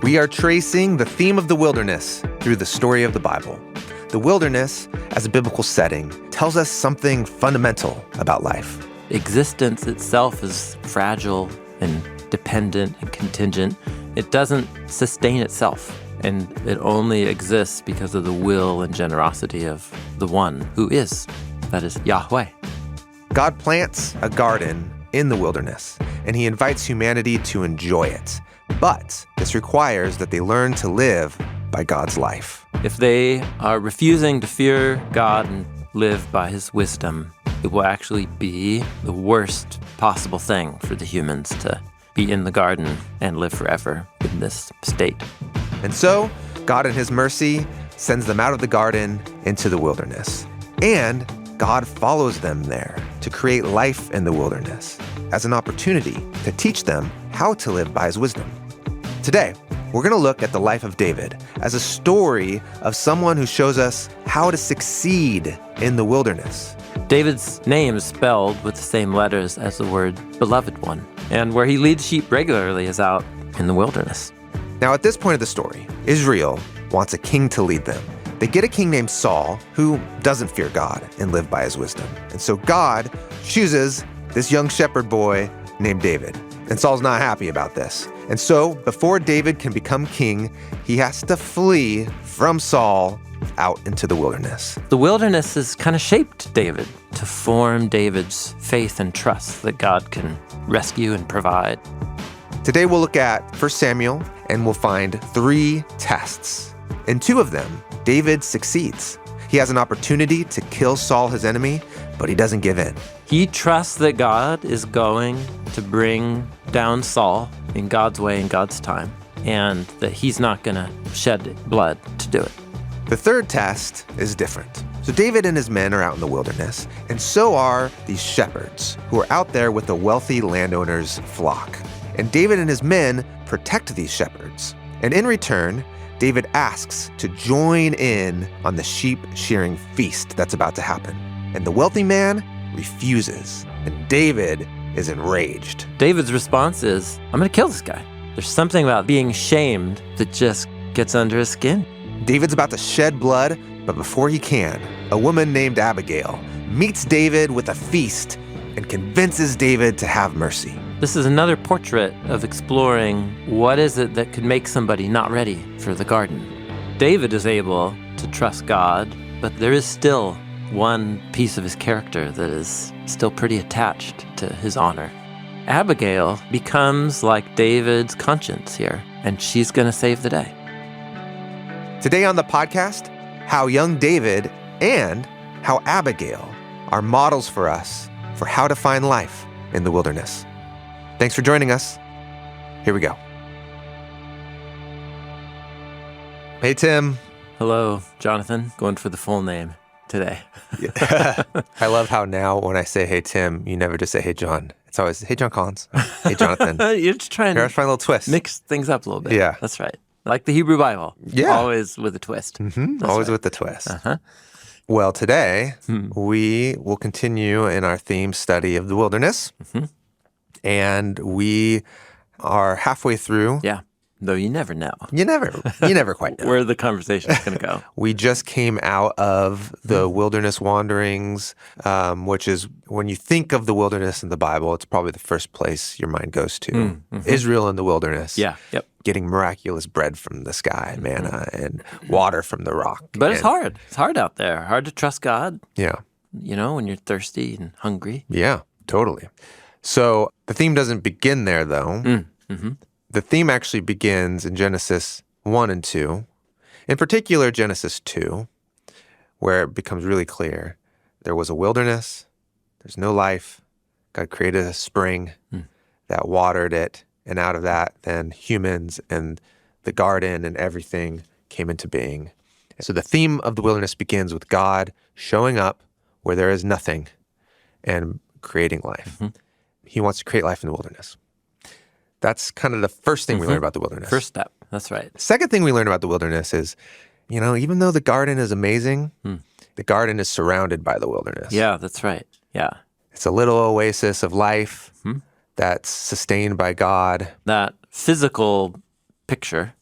We are tracing the theme of the wilderness through the story of the Bible. The wilderness, as a biblical setting, tells us something fundamental about life. Existence itself is fragile and dependent and contingent. It doesn't sustain itself, and it only exists because of the will and generosity of the one who is, that is Yahweh. God plants a garden in the wilderness, and he invites humanity to enjoy it. But this requires that they learn to live by God's life. If they are refusing to fear God and live by his wisdom, it will actually be the worst possible thing for the humans to be in the garden and live forever in this state. And so, God in his mercy sends them out of the garden into the wilderness. And God follows them there to create life in the wilderness as an opportunity to teach them how to live by his wisdom. Today, we're going to look at the life of David as a story of someone who shows us how to succeed in the wilderness. David's name is spelled with the same letters as the word beloved one, and where he leads sheep regularly is out in the wilderness. Now, at this point of the story, Israel wants a king to lead them. They get a king named Saul who doesn't fear God and live by his wisdom. And so God chooses this young shepherd boy named David. And Saul's not happy about this. And so before David can become king, he has to flee from Saul out into the wilderness. The wilderness has kind of shaped David to form David's faith and trust that God can rescue and provide. Today we'll look at 1 Samuel and we'll find 3 tests. In 2 of them, David succeeds. He has an opportunity to kill Saul, his enemy, but he doesn't give in. He trusts that God is going to bring down Saul in God's way, in God's time, and that he's not going to shed blood to do it. The 3rd test is different. So David and his men are out in the wilderness, and so are these shepherds who are out there with a wealthy landowner's flock. And David and his men protect these shepherds. And in return, David asks to join in on the sheep shearing feast that's about to happen. And the wealthy man refuses, and David is enraged. David's response is, I'm going to kill this guy. There's something about being shamed that just gets under his skin. David's about to shed blood, but before he can, a woman named Abigail meets David with a feast and convinces David to have mercy. This is another portrait of exploring what is it that could make somebody not ready for the garden. David is able to trust God, but there is still one piece of his character that is still pretty attached to his honor. Abigail becomes like David's conscience here, and she's going to save the day. Today on the podcast, how young David and how Abigail are models for us for how to find life in the wilderness. Thanks for joining us. Here we go. Hey, Tim. Hello, Jonathan. Going for the full name today. I love how now when I say, hey, Tim, you never just say, hey, John. It's always, hey, John Collins. Hey, Jonathan. You're just trying to to find a little twist. mix things up a little bit. Yeah. That's right. Like the Hebrew Bible. Yeah. Always with a twist. Mm-hmm. That's Always right. with the twist. Uh-huh. Well, today we will continue in our theme study of the wilderness. Mm-hmm. And we are halfway through. Yeah. Though you never know You never quite know. where the conversation is going to go. We just came out of the wilderness wanderings, which is when you think of the wilderness in the Bible, it's probably the first place your mind goes to. Mm-hmm. Israel in the wilderness. Yeah. Yep. Getting miraculous bread from the sky, manna, and water from the rock. But it's hard. It's hard out there. Hard to trust God, Yeah. you know, when you're thirsty and hungry. Yeah, totally. So the theme doesn't begin there, though. Mm-hmm. The theme actually begins in Genesis 1 and 2. In particular, Genesis 2, where it becomes really clear. There was a wilderness. There's no life. God created a spring that watered it. And out of that, then humans and the garden and everything came into being. So the theme of the wilderness begins with God showing up where there is nothing and creating life. Mm-hmm. He wants to create life in the wilderness. That's kind of the first thing we learn about the wilderness. First step. That's right. Second thing we learn about the wilderness is, you know, even though the garden is amazing, the garden is surrounded by the wilderness. Yeah, that's right. Yeah. It's a little oasis of life that's sustained by God. That physical picture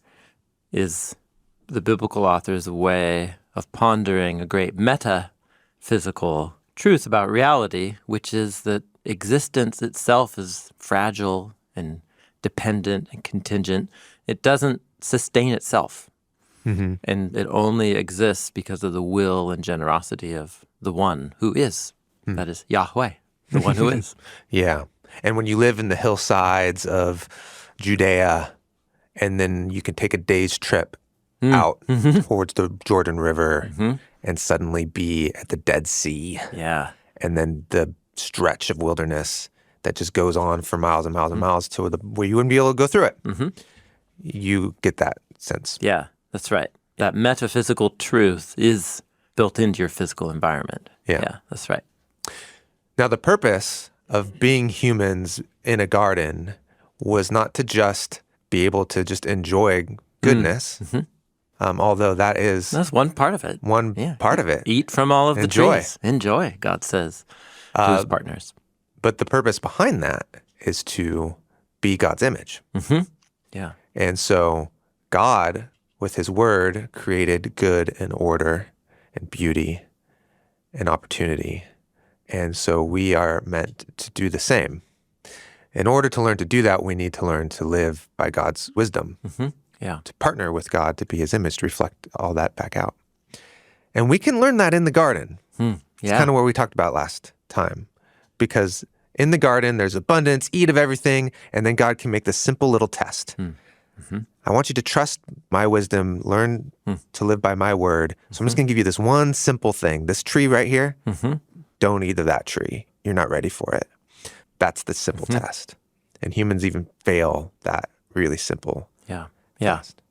is the biblical author's way of pondering a great metaphysical truth about reality, which is that existence itself is fragile and dependent and contingent. It doesn't sustain itself. Mm-hmm. And it only exists because of the will and generosity of the one who is. That is Yahweh, the one who is. Yeah. And when you live in the hillsides of Judea, and then you can take a day's trip out towards the Jordan River and suddenly be at the Dead Sea. Yeah. And then the stretch of wilderness that just goes on for miles and miles and miles to where you wouldn't be able to go through it. You get that sense. Yeah, that's right. That metaphysical truth is built into your physical environment. Yeah. That's right. Now, the purpose of being humans in a garden was not to just be able to just enjoy goodness, although That's one part of it. one part of it. Eat from all of the Enjoy. trees. Enjoy, God says to his partners. But the purpose behind that is to be God's image. Yeah. And so God, with his word, created good and order and beauty and opportunity. And so we are meant to do the same. In order to learn to do that, we need to learn to live by God's wisdom, Yeah. to partner with God, to be his image, to reflect all that back out. And we can learn that in the garden. It's kind of what we talked about last time. Because in the garden, there's abundance, eat of everything, and then God can make this simple little test. I want you to trust my wisdom, learn to live by my word. So I'm just going to give you this one simple thing. This tree right here, don't eat of that tree. You're not ready for it. That's the simple test. And humans even fail that really simple Yeah. test.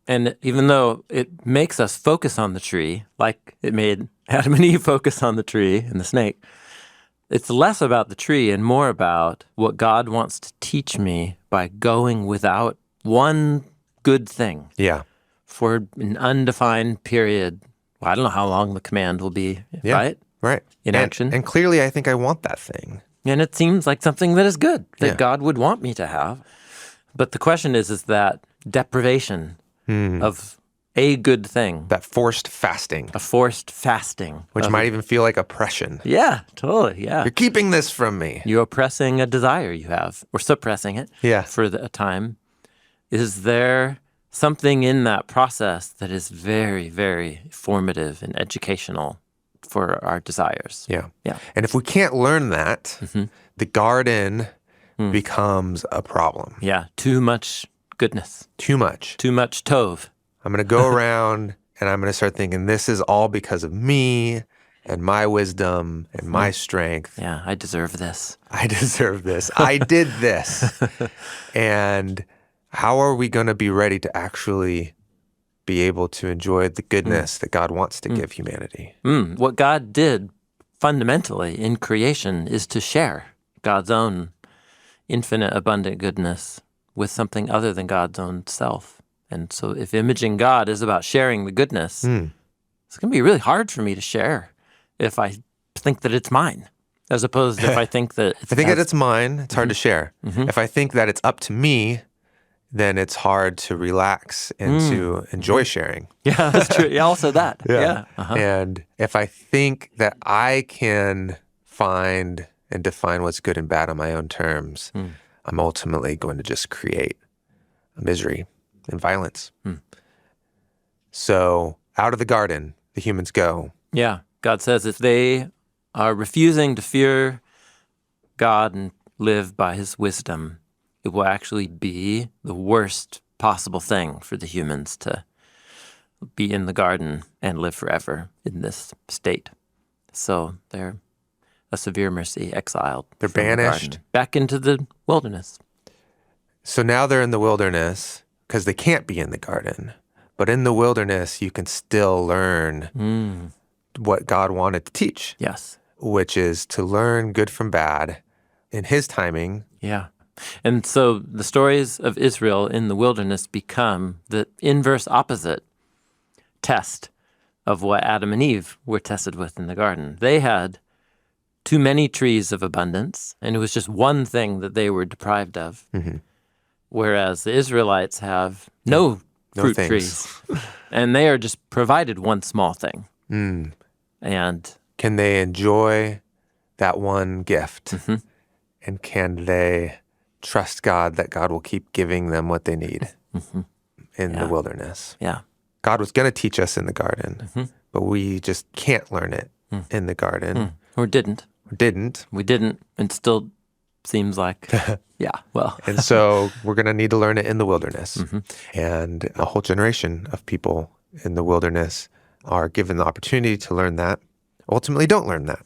And even though it makes us focus on the tree, like it made Adam and Eve focus on the tree and the snake, it's less about the tree and more about what God wants to teach me by going without one good thing Yeah. for an undefined period. Well, I don't know how long the command will be, Yeah. right? Right. In action. And clearly, I think I want that thing. And it seems like something that is good, that Yeah. God would want me to have. But the question is that deprivation of a good thing, That forced fasting, a forced fasting. which of- might even feel like oppression. Yeah, totally, yeah. You're keeping this from me. You're oppressing a desire you have, or suppressing it Yeah. for a time. Is there something in that process that is very, very formative and educational for our desires? Yeah. Yeah. And if we can't learn that, the garden becomes a problem. Yeah, too much goodness, Too much. too much tov. I'm going to go around and I'm going to start thinking, this is all because of me and my wisdom and my strength. Yeah, I deserve this. I deserve this. I did this. And how are we going to be ready to actually be able to enjoy the goodness that God wants to give humanity? What God did fundamentally in creation is to share God's own infinite, abundant goodness with something other than God's own self. And so if imaging God is about sharing the goodness, it's going to be really hard for me to share if I think that it's mine, as opposed to if I think that If I think that it's mine, it's hard to share. If I think that it's up to me, then it's hard to relax and to enjoy sharing. Yeah, that's true. Yeah, also that. Yeah. And if I think that I can find and define what's good and bad on my own terms, I'm ultimately going to just create misery and violence. So out of the garden, the humans go. Yeah. God says if they are refusing to fear God and live by his wisdom, it will actually be the worst possible thing for the humans to be in the garden and live forever in this state. So they're a severe mercy, exiled. They're from the banished. garden, back into the wilderness. So now they're in the wilderness because they can't be in the garden. But in the wilderness, you can still learn what God wanted to teach, Yes. which is to learn good from bad in his timing. Yeah. And so the stories of Israel in the wilderness become the inverse opposite test of what Adam and Eve were tested with in the garden. They had too many trees of abundance, and it was just one thing that they were deprived of. Whereas the Israelites have no No fruit things. trees. And they are just provided one small thing. And Can they enjoy that one gift? And can they trust God that God will keep giving them what they need in the wilderness? yeah. God was going to teach us in the garden, but we just can't learn it in the garden. Or didn't. Or didn't. We didn't, and still seems like, well. And so we're going to need to learn it in the wilderness. And a whole generation of people in the wilderness are given the opportunity to learn that, ultimately don't learn that.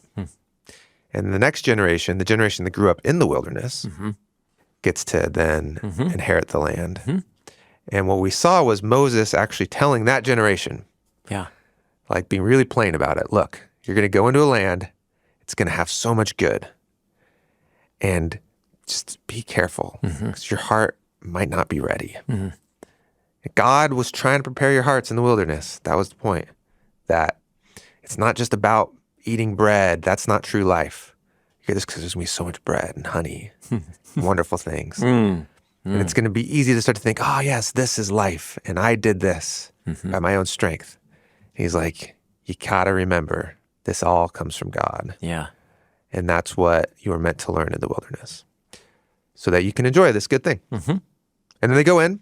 And the next generation, the generation that grew up in the wilderness, gets to then inherit the land. And what we saw was Moses actually telling that generation, like being really plain about it. Look, you're going to go into a land. It's going to have so much good. And just be careful because your heart might not be ready. God was trying to prepare your hearts in the wilderness. That was the point. That it's not just about eating bread. That's not true life. You get this because there's going to be so much bread and honey, wonderful things. And it's going to be easy to start to think, oh, yes, this is life. And I did this by my own strength. And he's like, you got to remember, this all comes from God. Yeah. And that's what you were meant to learn in the wilderness so that you can enjoy this good thing. And then they go in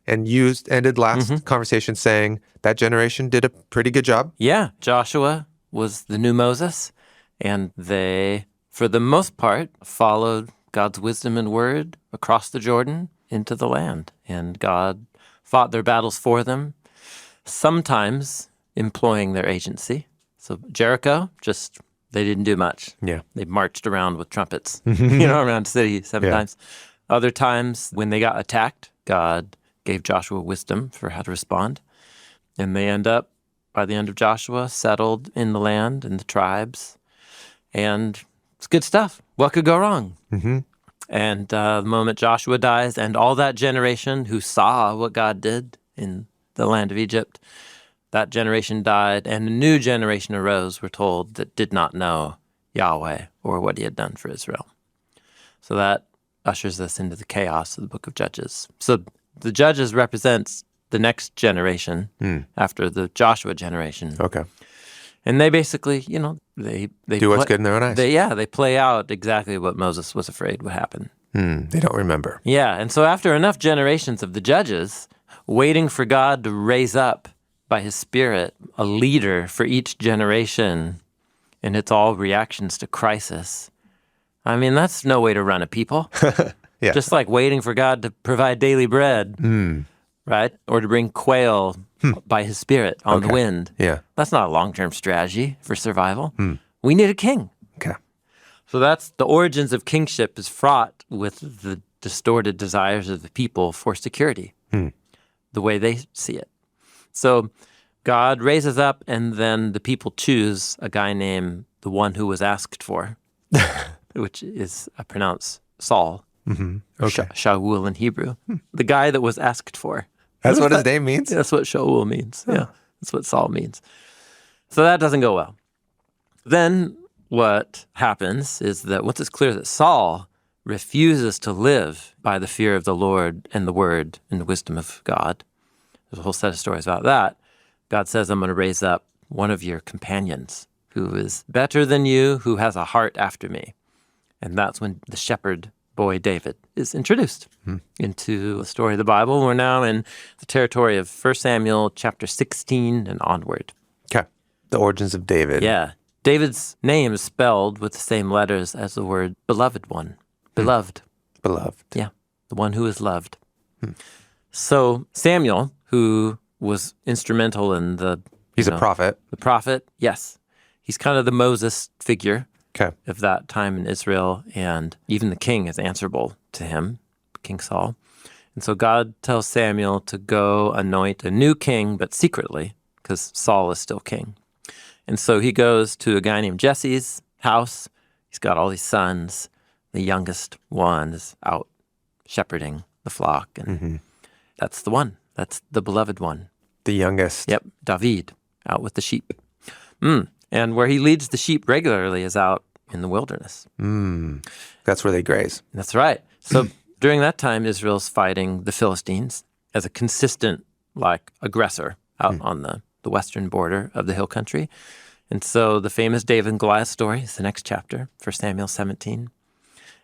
and ended last conversation saying that generation did a pretty good job. Yeah. Joshua was the new Moses, and they, for the most part, followed God's wisdom and word across the Jordan into the land. And God fought their battles for them, sometimes employing their agency. So Jericho, they didn't do much. Yeah. They marched around with trumpets, around the city sometimes. Other times, when they got attacked, God gave Joshua wisdom for how to respond. And they end up, by the end of Joshua, settled in the land and the tribes. And it's good stuff. What could go wrong? And the moment Joshua dies, and all that generation who saw what God did in the land of Egypt, that generation died, and a new generation arose, we're told, that did not know Yahweh or what he had done for Israel. So that ushers us into the chaos of the book of Judges. So the Judges represents the next generation after the Joshua generation. Okay. And they basically, they do what's good in their own eyes. They play out exactly what Moses was afraid would happen. They don't remember. Yeah, and so after enough generations of the judges, waiting for God to raise up by his Spirit a leader for each generation, and it's all reactions to crisis. I mean, that's no way to run a people. Just like waiting for God to provide daily bread, right? Or to bring quail by his Spirit on the wind. Yeah. That's not a long-term strategy for survival. We need a king. Okay. So that's the origins of kingship is fraught with the distorted desires of the people for security, the way they see it. So God raises up, and then the people choose a guy named the one who was asked for, which is pronounced Saul, Shaul in Hebrew, the guy that was asked for. That's what his name means? That's what Shaul means. Yeah, that's what Saul means. So that doesn't go well. Then what happens is that once it's clear that Saul refuses to live by the fear of the Lord and the word and the wisdom of God, there's a whole set of stories about that. God says, I'm going to raise up one of your companions who is better than you, who has a heart after me. And that's when the shepherd boy David is introduced into the story of the Bible. We're now in the territory of 1 Samuel chapter 16 and onward. Okay. The origins of David. Yeah. David's name is spelled with the same letters as the word beloved one. Beloved. Beloved. Yeah. The one who is loved. So Samuel, who was instrumental in the... He's a prophet. The prophet, yes. He's kind of the Moses figure of that time in Israel, and even the king is answerable to him, King Saul. And so God tells Samuel to go anoint a new king, but secretly, because Saul is still king. And so he goes to a guy named Jesse's house. He's got all these sons. The youngest one is out shepherding the flock, and that's the one. That's the beloved one. The youngest. Yep, David, out with the sheep. And where he leads the sheep regularly is out in the wilderness. That's where they graze. That's right. So during that time, Israel's fighting the Philistines, as a consistent, like, aggressor out on the western border of the hill country. And so the famous David and Goliath story is the next chapter, 1 Samuel 17.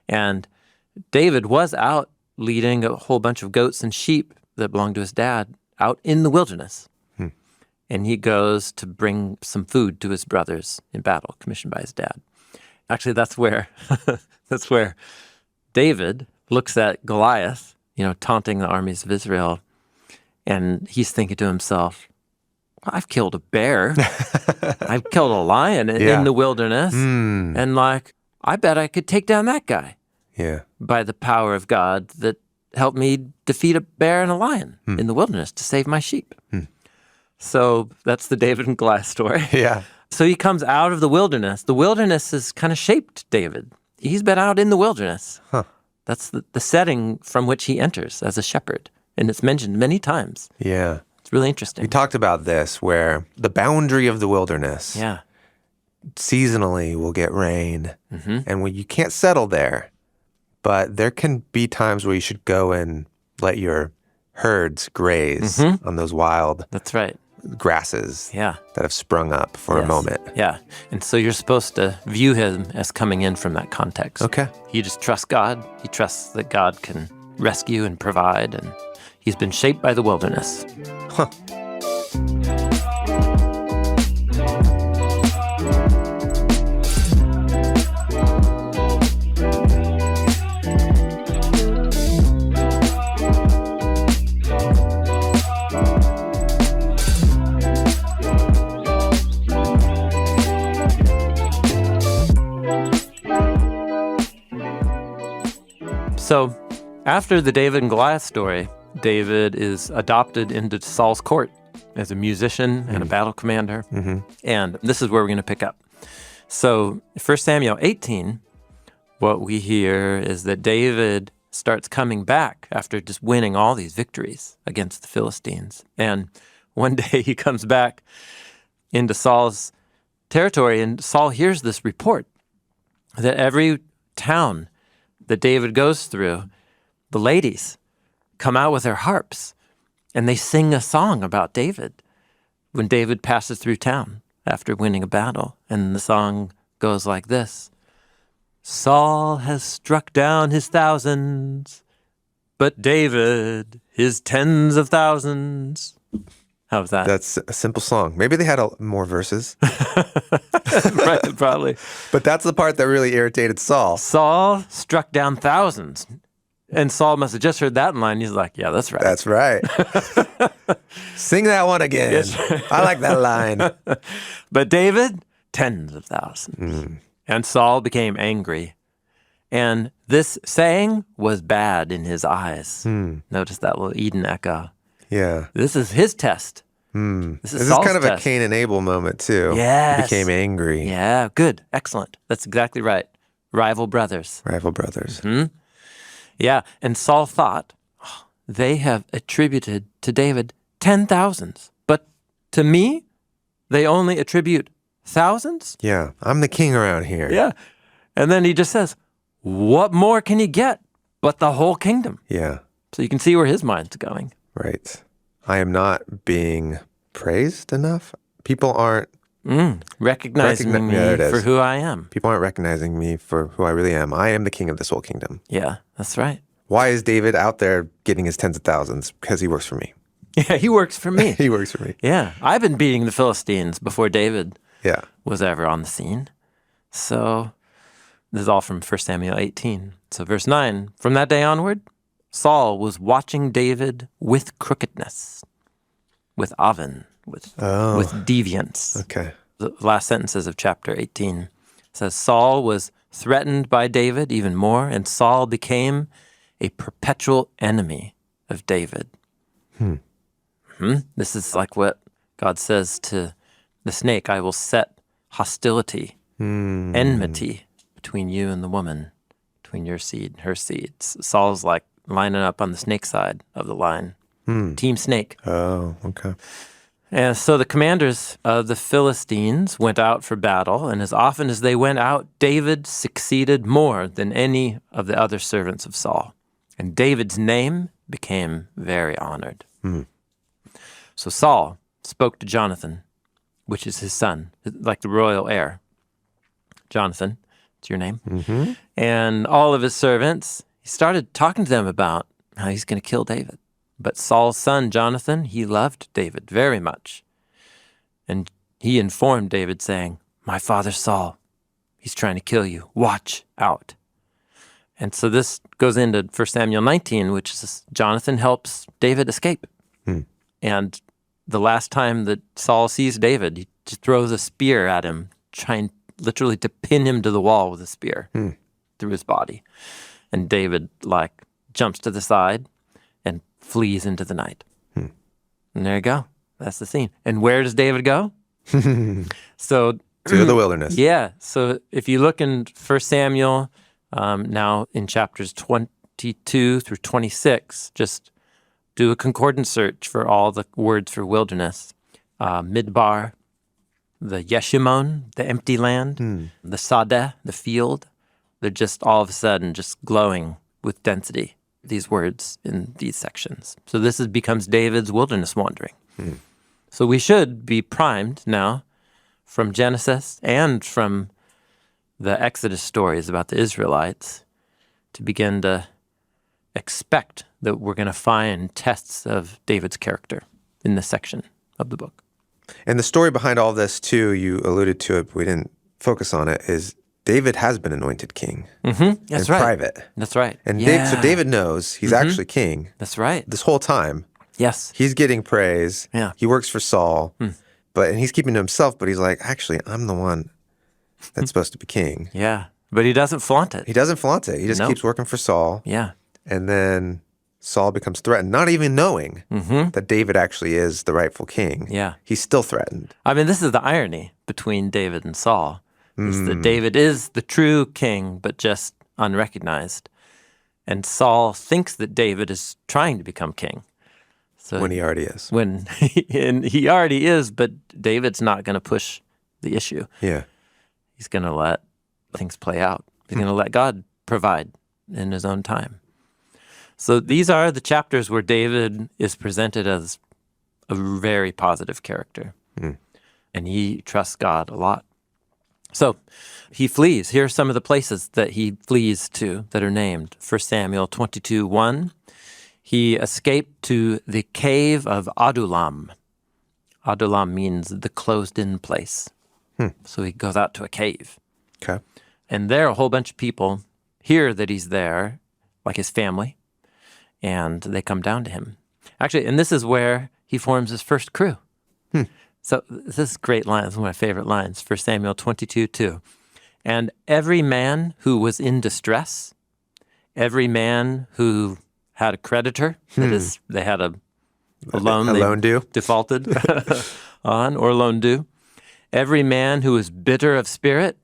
And David was out leading a whole bunch of goats and sheep that belonged to his dad out in the wilderness. And he goes to bring some food to his brothers in battle, commissioned by his dad. Actually, that's where that's where David looks at Goliath, taunting the armies of Israel, and he's thinking to himself, well, I've killed a bear. I've killed a lion in the wilderness. And I bet I could take down that guy. Yeah. By the power of God that helped me defeat a bear and a lion in the wilderness to save my sheep. So that's the David and Goliath story. Yeah. So he comes out of the wilderness. The wilderness has kind of shaped David. He's been out in the wilderness. That's the setting from which he enters as a shepherd. And it's mentioned many times. Yeah. It's really interesting. We talked about this, where the boundary of the wilderness seasonally will get rain. And when you can't settle there, but there can be times where you should go and let your herds graze on those wild That's right. grasses Yeah. that have sprung up for a moment. Yeah. And so you're supposed to view him as coming in from that context. Okay. He just trusts God. He trusts that God can rescue and provide, and he's been shaped by the wilderness. So after the David and Goliath story, David is adopted into Saul's court as a musician and a battle commander. And this is where we're going to pick up. So 1 Samuel 18, what we hear is that David starts coming back after just winning all these victories against the Philistines. And one day he comes back into Saul's territory, and Saul hears this report that every town that David goes through, the ladies come out with their harps and they sing a song about David when David passes through town after winning a battle. And the song goes like this: Saul has struck down his thousands, but David his tens of thousands. How's that? That's a simple song. Maybe they had more verses. Right, probably. But that's the part that really irritated Saul. Saul struck down thousands. And Saul must have just heard that line. He's like, yeah, that's right. That's right. Sing that one again. Yes. I like that line. But David, tens of thousands. And Saul became angry. And this saying was bad in his eyes. Notice that little Eden echo. Yeah. This is his test. This is Saul's kind of test. a Cain and Abel moment, too. Yes. He became angry. Yeah, good. Excellent. That's exactly right. Rival brothers. Rival brothers. Yeah, and Saul thought, they have attributed to David 10,000s, but to me, they only attribute thousands? Yeah, I'm the king around here. Yeah. And then he just says, what more can you get but the whole kingdom? Yeah. So you can see where his mind's going. Right. I am being praised enough. People aren't Recognizing me for who I am. People aren't recognizing me for who I really am. I am the king of this whole kingdom. Yeah, that's right. Why is David out there getting his tens of thousands? Because he works for me. Yeah, he works for me. He works for me. Yeah, I've been beating the Philistines before David Yeah. was ever on the scene. So this is all from 1 Samuel 18. So verse 9, from that day onward, Saul was watching David with crookedness, with oven, with deviance. Okay. The last sentences of chapter 18 says, Saul was threatened by David even more, and Saul became a perpetual enemy of David. This is like what God says to the snake, I will set hostility, enmity between you and the woman, between your seed and her seed. Saul's like lining up on the snake side of the line. Team snake. Oh, okay. And so the commanders of the Philistines went out for battle, and as often as they went out, David succeeded more than any of the other servants of Saul. And David's name became very honored. Hmm. So Saul spoke to Jonathan, which is his son, like the royal heir. Jonathan, it's your name. Mm-hmm. And all of his servants, he started talking to them about how he's going to kill David. But Saul's son, Jonathan, he loved David very much. And he informed David, saying, "My father Saul, he's trying to kill you. Watch out." And so this goes into 1 Samuel 19, which is Jonathan helps David escape. Hmm. And the last time that Saul sees David, he just throws a spear at him, trying literally to pin him to the wall with a spear through his body. And David, jumps to the side and flees into the night. And there you go. That's the scene. And where does David go? So To the wilderness. Yeah. So if you look in 1 Samuel, now in chapters 22 through 26, just do a concordance search for all the words for wilderness. Midbar, the Yeshimon, the empty land, the Sadeh, the field. They're just all of a sudden just glowing with density, these words in these sections. So this becomes David's wilderness wandering. So we should be primed now from Genesis and from the Exodus stories about the Israelites to begin to expect that we're going to find tests of David's character in this section of the book. And the story behind all this, too, you alluded to it, but we didn't focus on it, is David has been anointed king. Mm-hmm. That's in right. private. That's right. And yeah. so David knows he's actually king. That's right. This whole time. Yes. He's getting praise. Yeah. He works for Saul. And he's keeping to himself, but he's like, actually, I'm the one that's supposed to be king. Yeah. But he doesn't flaunt it. He doesn't flaunt it. He just keeps working for Saul. Yeah. And then Saul becomes threatened, not even knowing that David actually is the rightful king. Yeah. He's still threatened. I mean, this is the irony between David and Saul, is that David is the true king, but just unrecognized. And Saul thinks that David is trying to become king. So When he already is. And he already is, but David's not going to push the issue. Yeah. He's going to let things play out. He's going to let God provide in his own time. So these are the chapters where David is presented as a very positive character. And he trusts God a lot. So he flees. Here are some of the places that he flees to that are named. 1 Samuel 22:1. He escaped to the cave of Adullam. Adullam means the closed-in place. So he goes out to a cave. Okay. And there a whole bunch of people hear that he's there, like his family, and they come down to him. Actually, and this is where he forms his first crew. So this is a great line. It's one of my favorite lines, 1 Samuel 22:2. And every man who was in distress, every man who had a creditor, that is, they had a loan loan due. defaulted on, or loan due, every man who was bitter of spirit,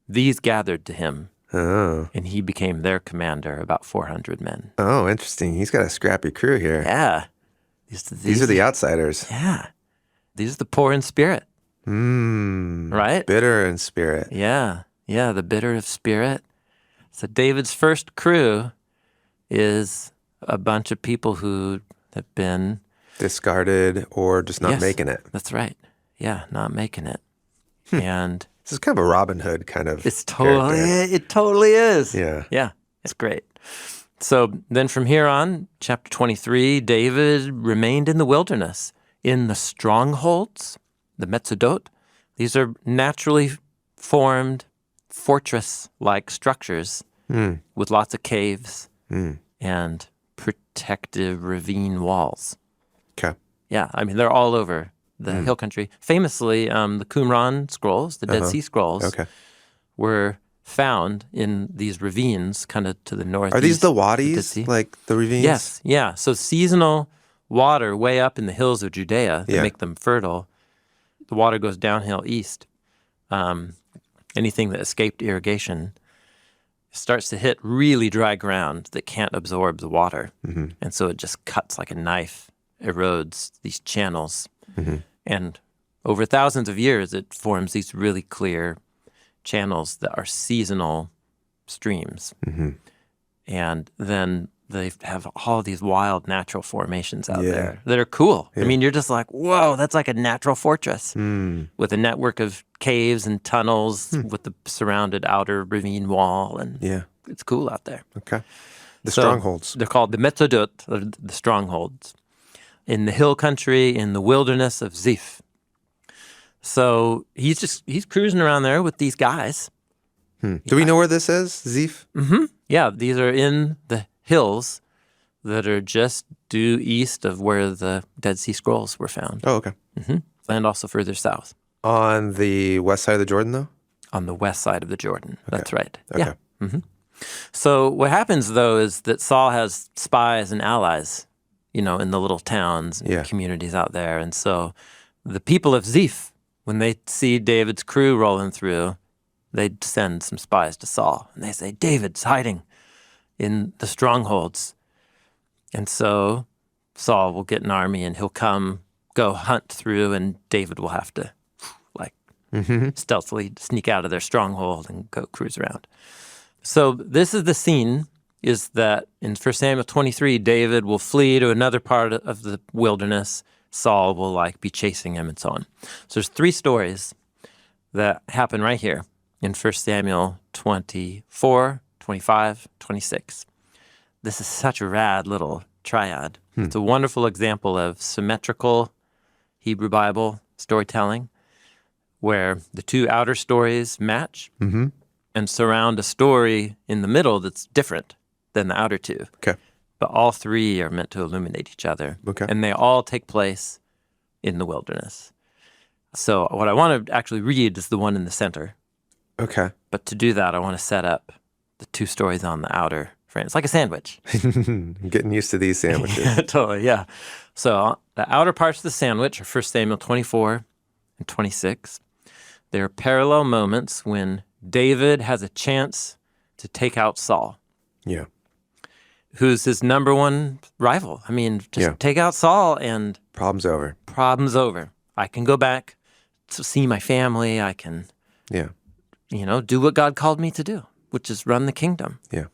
these gathered to him. Oh. And he became their commander, about 400 men. Oh, interesting. He's got a scrappy crew here. Yeah. These are the outsiders. Yeah. These are the poor in spirit. Right? Bitter in spirit. Yeah. Yeah, the bitter of spirit. So David's first crew is a bunch of people who have been Discarded or just not making it. That's right. Yeah, not making it. And This is kind of a Robin Hood kind of it totally is. Yeah. Yeah, it's great. So then from here on, chapter 23, David remained in the wilderness, in the strongholds, the Metzudot. These are naturally formed fortress-like structures with lots of caves and protective ravine walls. Okay. Yeah, I mean, they're all over the hill country. Famously, the Qumran scrolls, the Dead Sea Scrolls, were found in these ravines kind of to the north. Are these the wadis, like the ravines? Yes, yeah. So seasonal water way up in the hills of Judea that make them fertile. The water goes downhill east. Anything that escaped irrigation starts to hit really dry ground that can't absorb the water. And so it just cuts like a knife, erodes these channels. And over thousands of years, it forms these really clear channels that are seasonal streams. And then they have all these wild natural formations out Yeah. there that are cool. Yeah. I mean, you're just like, whoa, that's like a natural fortress with a network of caves and tunnels with the surrounded outer ravine wall. And Yeah. it's cool out there. Okay. The So strongholds. They're called the Metzodot, or the strongholds, in the hill country, in the wilderness of Ziph. So he's cruising around there with these guys. Do we know where this is? Ziph? Yeah, these are in the hills that are just due east of where the Dead Sea Scrolls were found, Oh, okay. and also further south. On the west side of the Jordan, though? On the west side of the Jordan. That's right. Okay. Yeah. So what happens, though, is that Saul has spies and allies, in the little towns and communities out there. And so the people of Ziph, when they see David's crew rolling through, they send some spies to Saul. And they say, David's hiding in the strongholds. And so Saul will get an army and he'll go hunt through, and David will have to stealthily sneak out of their stronghold and go cruise around. So this is the scene, is that in 1 Samuel 23, David will flee to another part of the wilderness. Saul will be chasing him and so on. So there's 3 stories that happen right here in 1 Samuel 24, 25, 26. This is such a rad little triad. It's a wonderful example of symmetrical Hebrew Bible storytelling, where the 2 outer stories match and surround a story in the middle that's different than the outer 2. Okay. But all 3 are meant to illuminate each other. Okay. And they all take place in the wilderness. So what I want to actually read is the one in the center. Okay. But to do that, I want to set up the 2 stories on the outer frame. It's like a sandwich. I'm getting used to these sandwiches. Yeah, totally, yeah. So the outer parts of the sandwich are 1 Samuel 24 and 26. There are parallel moments when David has a chance to take out Saul, Yeah. who's his number one rival. I mean, just take out Saul and Problem's over. problem's over. I can go back to see my family. I can, Yeah. do what God called me to do, which is run the kingdom. Yeah.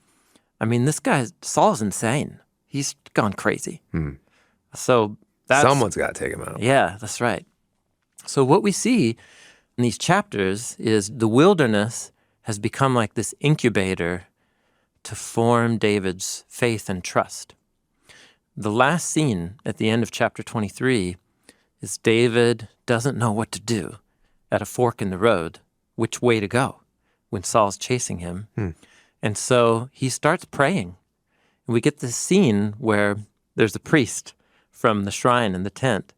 I mean, this guy, Saul's insane. He's gone crazy. So that's... Someone's got to take him out. Yeah, that's right. So what we see in these chapters is the wilderness has become like this incubator to form David's faith and trust. The last scene at the end of chapter 23 is David doesn't know what to do at a fork in the road, which way to go when Saul's chasing him. And so he starts praying. And we get this scene where there's a priest from the shrine in the tent,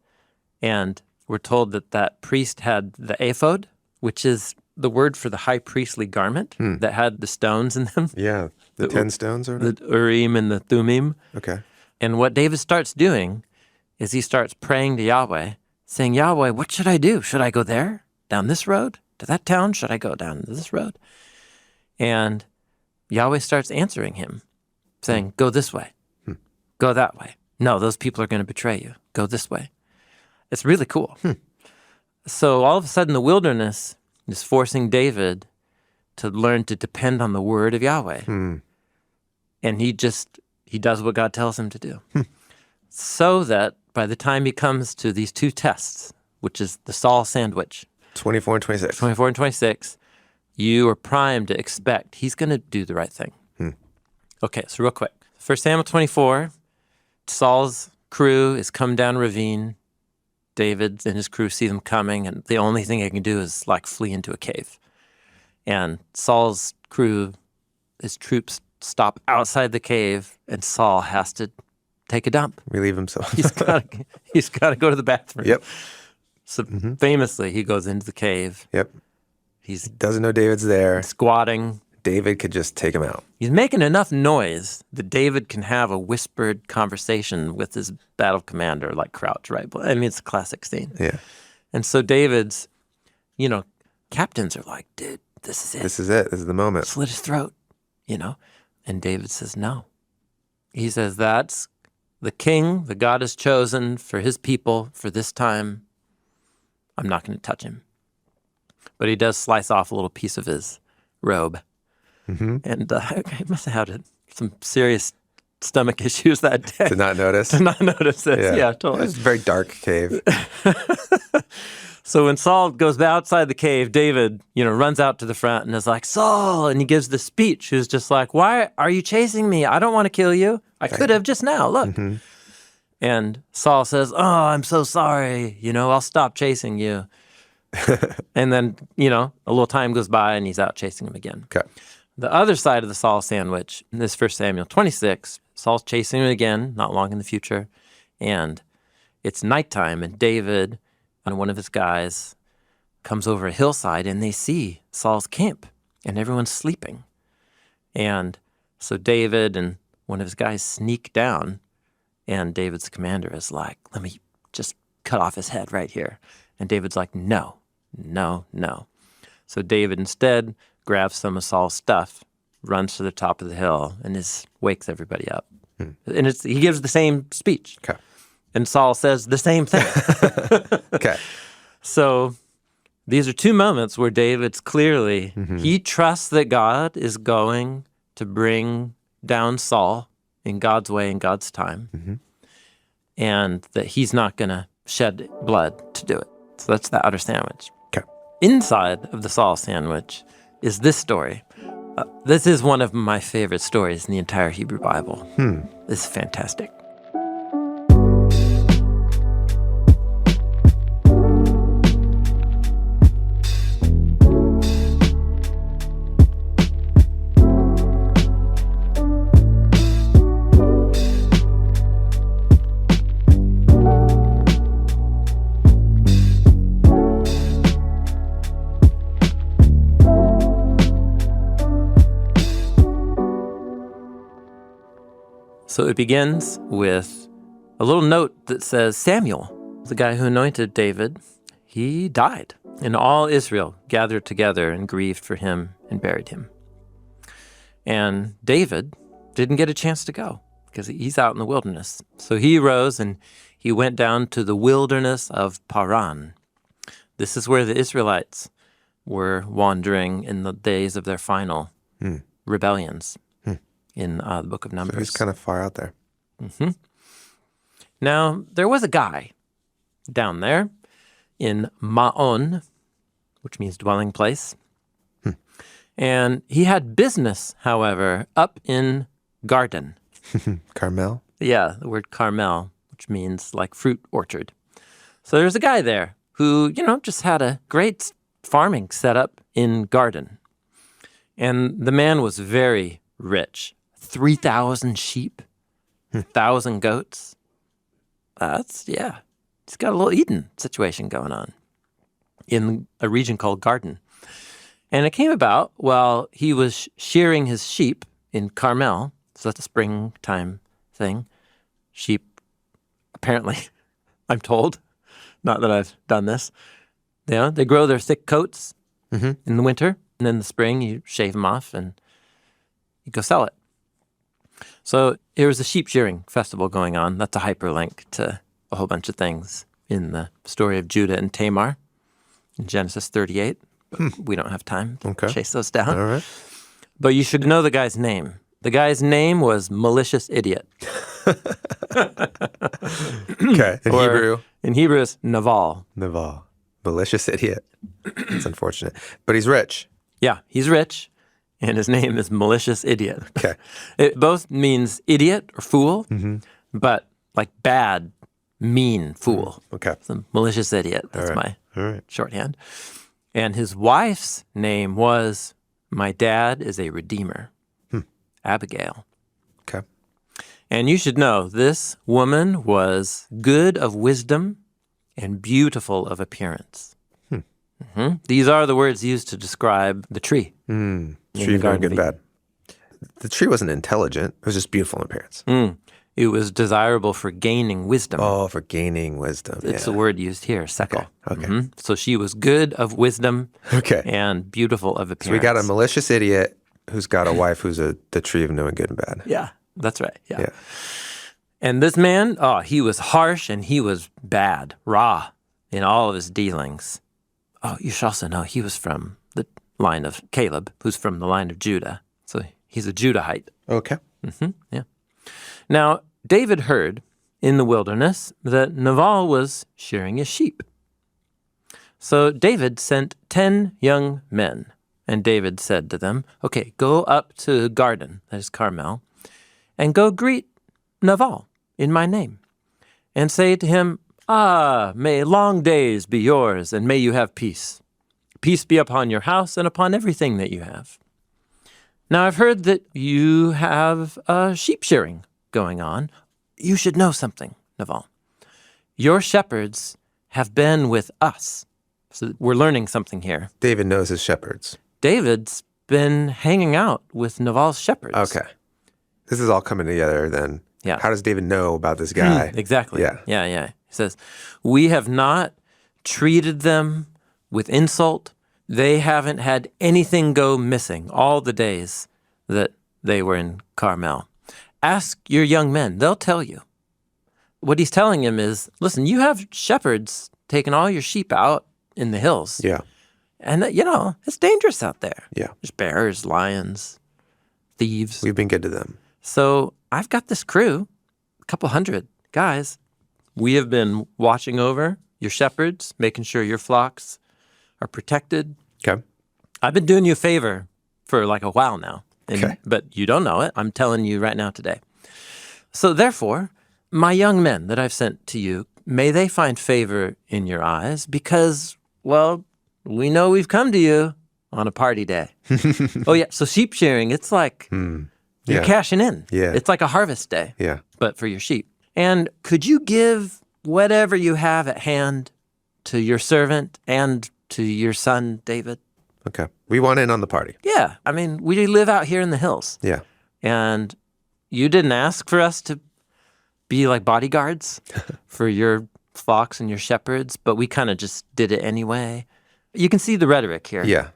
and we're told that priest had the ephod, which is the word for the high priestly garment that had the stones in them. Yeah. The 10 stones or The Urim and the Thummim. Okay. And what David starts doing is he starts praying to Yahweh, saying, Yahweh, what should I do? Should I go there, down this road, to that town? Should I go down this road? And Yahweh starts answering him, saying, go this way, go that way. No, those people are going to betray you. Go this way. It's really cool. So all of a sudden the wilderness is forcing David to learn to depend on the word of Yahweh. And he does what God tells him to do. So that by the time he comes to these 2 tests, which is the Saul sandwich, 24 and 26. 24 and 26, you are primed to expect he's going to do the right thing. Okay, so real quick. 1 Samuel 24, Saul's crew is come down a ravine. David and his crew see them coming, and the only thing they can do is flee into a cave. And Saul's crew, his troops, stop outside the cave, and Saul has to take a dump. Relieve himself. He's got to go to the bathroom. Yep. So famously, he goes into the cave. Yep. He's Doesn't know David's there. squatting. David could just take him out. He's making enough noise that David can have a whispered conversation with his battle commander, like Crouch, right? I mean, it's a classic scene. Yeah. And so David's, captains are like, dude, this is it. This is it. This is the moment. Slit his throat, And David says, no. He says, that's the king that God has chosen for his people for this time. I'm not going to touch him. But he does slice off a little piece of his robe. And he must have had some serious stomach issues that day. Did not notice. Did not notice this. Yeah, It totally. was a very dark cave. So when Saul goes outside the cave, David, runs out to the front and is like, Saul, and he gives the speech. He's just like, why are you chasing me? I don't want to kill you. I could have just now, look. Mm-hmm. And Saul says, oh, I'm so sorry. I'll stop chasing you. And then, a little time goes by and he's out chasing him again. Okay. The other side of the Saul sandwich, in this 1 Samuel 26, Saul's chasing him again, not long in the future. And it's nighttime and David and one of his guys comes over a hillside and they see Saul's camp and everyone's sleeping. And so David and one of his guys sneak down and David's commander is like, let me just cut off his head right here. And David's like, no. So David instead grabs some of Saul's stuff, runs to the top of the hill, and wakes everybody up. And he gives the same speech. Okay. And Saul says the same thing. Okay. So these are two moments where David's clearly, he trusts that God is going to bring down Saul in God's way, in God's time, and that he's not going to shed blood to do it. So that's the outer sandwich. Okay. Inside of the Saul sandwich is this story. This is one of my favorite stories in the entire Hebrew Bible. This is fantastic. So it begins with a little note that says, Samuel, the guy who anointed David, he died. And all Israel gathered together and grieved for him and buried him. And David didn't get a chance to go because he's out in the wilderness. So he rose and he went down to the wilderness of Paran. This is where the Israelites were wandering in the days of their final rebellions. In the book of Numbers. So he's kind of far out there. Now, there was a guy down there in Maon, which means dwelling place. And he had business, however, up in Garden. Carmel? Yeah, the word Carmel, which means like fruit orchard. So there's a guy there who, just had a great farming setup in Garden. And the man was very rich. 3,000 sheep, 1,000 goats. He's got a little Eden situation going on in a region called Garden. And it came about while he was shearing his sheep in Carmel, so that's a springtime thing. Sheep, apparently, I'm told, not that I've done this, they grow their thick coats in the winter, and in the spring you shave them off and you go sell it. So there was a sheep shearing festival going on. That's a hyperlink to a whole bunch of things in the story of Judah and Tamar in Genesis 38. But we don't have time to chase those down. All right. But you should know the guy's name. The guy's name was Malicious Idiot. Okay. In Hebrew? In Hebrew, it's Nabal. Nabal. Malicious idiot. It's unfortunate. But he's rich. Yeah, he's rich. And his name is Malicious Idiot. Okay. It both means idiot or fool, but like bad, mean fool. Okay. So malicious idiot. That's All right. shorthand. And his wife's name was, my dad is a redeemer, Abigail. Okay. And you should know, this woman was good of wisdom and beautiful of appearance. These are the words used to describe the tree. Tree of good and bad. The tree wasn't intelligent. It was just beautiful in appearance. It was desirable for gaining wisdom. Oh, for gaining wisdom. It's the word used here, sekel. Okay. So she was good of wisdom and beautiful of appearance. So we got a malicious idiot who's got a wife who's the tree of knowing good and bad. Yeah, that's right. Yeah. And this man, he was harsh and he was bad, raw in all of his dealings. Oh, you should also know he was from the line of Caleb, who's from the line of Judah. So he's a Judahite. Okay. Yeah. Now, David heard in the wilderness that Nabal was shearing his sheep. So David sent 10 young men, and David said to them, okay, go up to the garden, that is Carmel, and go greet Nabal in my name, and say to him, may long days be yours, and may you have peace. Peace be upon your house and upon everything that you have. Now I've heard that you have sheep shearing going on. You should know something, Nabal. Your shepherds have been with us. So we're learning something here. David knows his shepherds. David's been hanging out with Nabal's shepherds. Okay. This is all coming together then. Yeah. How does David know about this guy? Exactly. Yeah. Yeah. He says, we have not treated them with insult. They haven't had anything go missing all the days that they were in Carmel. Ask your young men. They'll tell you. What he's telling him is, listen, you have shepherds taking all your sheep out in the hills. Yeah. And, it's dangerous out there. Yeah. There's bears, lions, thieves. We've been good to them. So I've got this crew, a couple hundred guys. We have been watching over your shepherds, making sure your flocks are protected. Okay. I've been doing you a favor for like a while now. Okay. But you don't know it. I'm telling you right now today. So therefore, my young men that I've sent to you, may they find favor in your eyes because, well, we know we've come to you on a party day. Oh, yeah. So sheep shearing, it's like you're cashing in. Yeah. It's like a harvest day, Yeah. but for your sheep. And could you give whatever you have at hand to your servant and to your son, David? Okay. We want in on the party. Yeah. I mean, we live out here in the hills. Yeah. And you didn't ask for us to be like bodyguards for your flocks and your shepherds, but we kind of just did it anyway. You can see the rhetoric here. Yeah.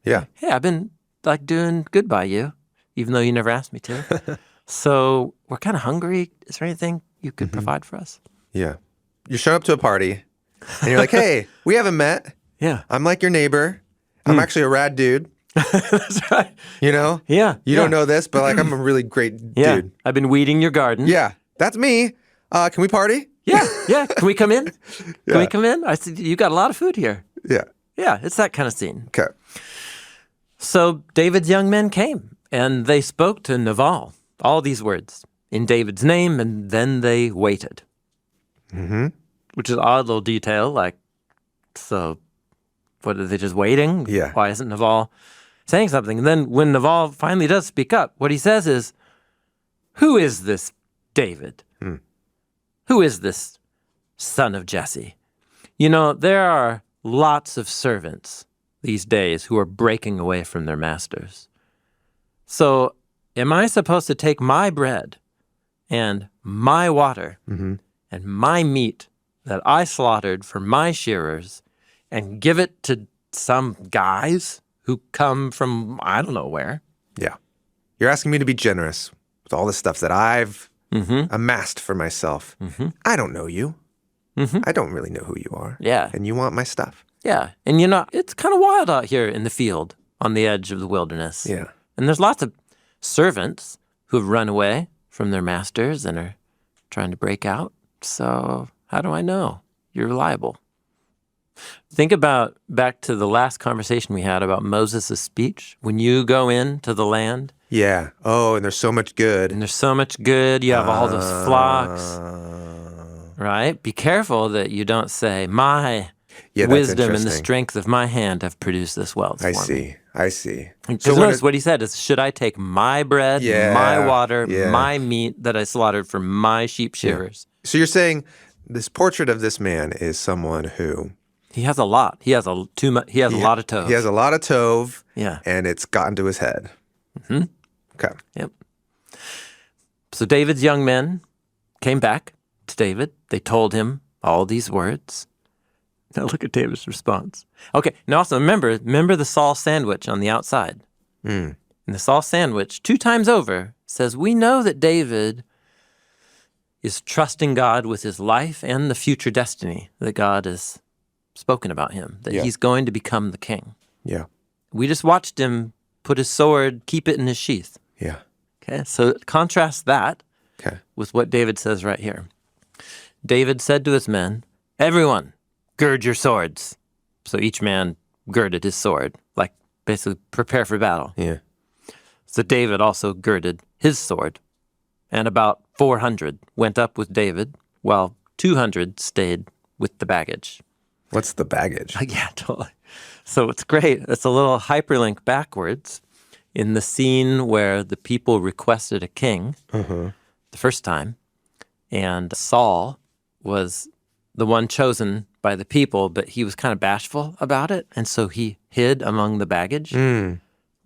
Yeah. Hey, I've been like doing good by you, even though you never asked me to. So we're kind of hungry. Is there anything you could provide for us? Yeah. You show up to a party and you're like, hey, we haven't met. Yeah. I'm like your neighbor. I'm actually a rad dude. That's right. You know? Yeah. You don't know this, but like I'm a really great Yeah. dude. I've been weeding your garden. Yeah. That's me. Can we party? Yeah. Can we come in? Can we come in? I said, you got a lot of food here. Yeah. Yeah, it's that kind of scene. Okay. So David's young men came, and they spoke to Nabal, all these words, in David's name, and then they waited. Mm-hmm. Which is an odd little detail, like, so what, are they just waiting? Yeah. Why isn't Nabal saying something? And then when Nabal finally does speak up, what he says is, who is this David? Who is this son of Jesse? There are lots of servants these days who are breaking away from their masters. So am I supposed to take my bread and my water and my meat that I slaughtered for my shearers and give it to some guys who come from I don't know where? Yeah. You're asking me to be generous with all the stuff that I've amassed for myself. I don't know you. I don't really know who you are. Yeah. And you want my stuff. Yeah. And it's kind of wild out here in the field on the edge of the wilderness. Yeah. And there's lots of servants who have run away from their masters and are trying to break out. So how do I know you're reliable? Think about back to the last conversation we had about Moses' speech. When you go into the land. Yeah. Oh, and there's so much good. And there's so much good. You have all those flocks. Right? Be careful that you don't say, my wisdom and the strength of my hand have produced this wealth for me. I see. So notice what he said is, should I take my bread, my water, my meat that I slaughtered for my sheep shearers? Yeah. So you're saying this portrait of this man is someone who... He has a lot. He has a lot of tove. He has a lot of tove. Yeah. And it's gotten to his head. Okay. Yep. So David's young men came back to David. They told him all these words. Now look at David's response. Okay. Now also remember the Saul sandwich on the outside. And the Saul sandwich 2 times over says, we know that David is trusting God with his life and the future destiny that God has spoken about him, that he's going to become the king. Yeah. We just watched him put his sword, keep it in his sheath. Yeah. Okay, so contrast that Okay. with what David says right here. David said to his men, "Everyone, gird your swords." So each man girded his sword, like basically prepare for battle. Yeah. So David also girded his sword, and about 400 went up with David, while 200 stayed with the baggage. What's the baggage? Yeah, totally. So it's great. It's a little hyperlink backwards in the scene where the people requested a king the first time, and Saul was the one chosen by the people, but he was kind of bashful about it, and so he hid among the baggage, and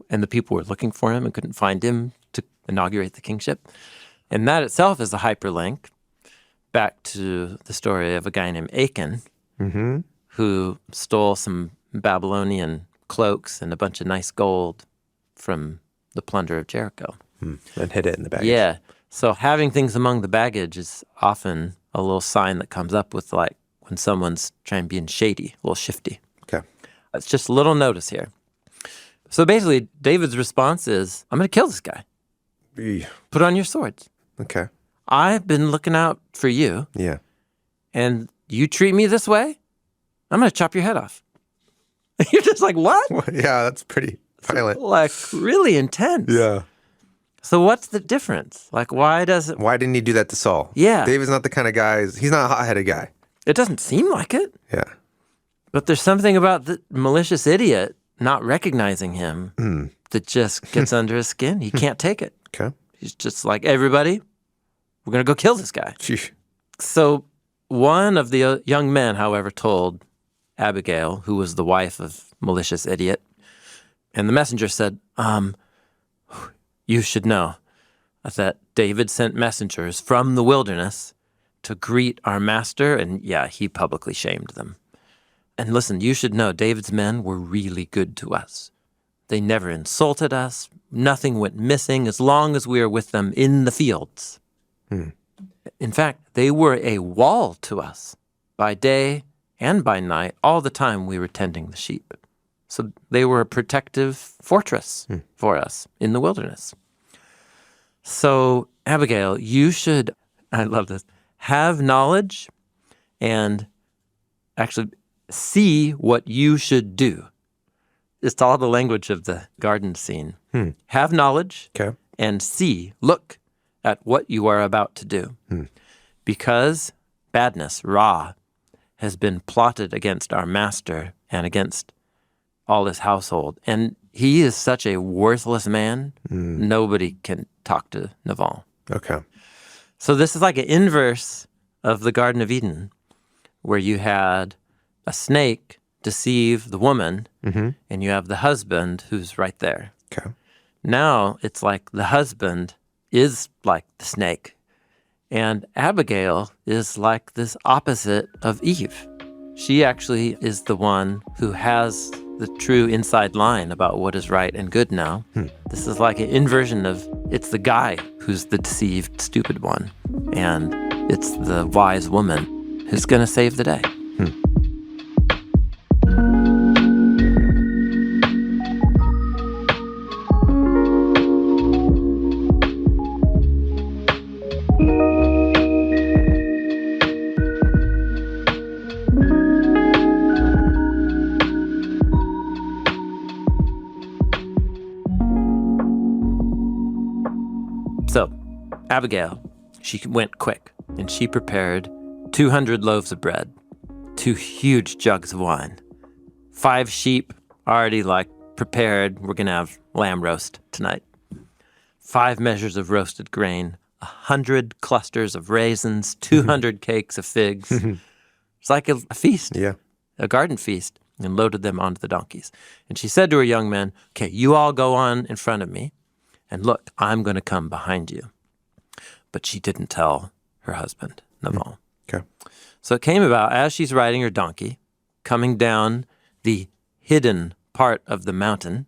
the people were looking for him and couldn't find him to inaugurate the kingship. And that itself is a hyperlink back to the story of a guy named Achan, who stole some Babylonian cloaks and a bunch of nice gold from the plunder of Jericho. And hid it in the baggage. Yeah. So having things among the baggage is often a little sign that comes up with, like, when someone's trying being shady, a little shifty. Okay. It's just a little notice here. So basically, David's response is, I'm going to kill this guy. Eeh. Put on your swords. Okay. I've been looking out for you, Yeah. and you treat me this way, I'm going to chop your head off. You're just like, what? Yeah, that's pretty violent. Like, really intense. Yeah. So what's the difference? Like, why does it... Why didn't he do that to Saul? Yeah. David's not the kind of guy, he's not a hot-headed guy. It doesn't seem like it. Yeah. But there's something about the malicious idiot not recognizing him that just gets under his skin. He can't take it. Okay. He's just like, everybody, we're going to go kill this guy. Sheesh. So one of the young men, however, told Abigail, who was the wife of malicious idiot, and the messenger said, you should know that David sent messengers from the wilderness to greet our master, and yeah, he publicly shamed them. And listen, you should know David's men were really good to us. They never insulted us. Nothing went missing as long as we were with them in the fields. In fact, they were a wall to us by day and by night, all the time we were tending the sheep. So they were a protective fortress for us in the wilderness. So, Abigail, you should, I love this, have knowledge and actually see what you should do. It's all the language of the garden scene. Have knowledge Okay. and see, look at what you are about to do. Because badness, Ra, has been plotted against our master and against all his household. And he is such a worthless man, nobody can talk to Nabal. Okay. So this is like an inverse of the Garden of Eden, where you had a snake deceive the woman, and you have the husband who's right there. Okay. Now it's like the husband is like the snake, and Abigail is like this opposite of Eve. She actually is the one who has the true inside line about what is right and good now. This is like an inversion of, it's the guy who's the deceived, stupid one, and it's the wise woman who's going to save the day. So, Abigail, she went quick, and she prepared 200 loaves of bread, 2 huge jugs of wine, 5 sheep already prepared. We're going to have lamb roast tonight. 5 measures of roasted grain, 100 clusters of raisins, 200 cakes of figs. It's like a feast, Yeah. a garden feast, and loaded them onto the donkeys. And she said to her young men, okay, you all go on in front of me. And look, I'm going to come behind you. But she didn't tell her husband, Nabal. Okay. So it came about, as she's riding her donkey, coming down the hidden part of the mountain,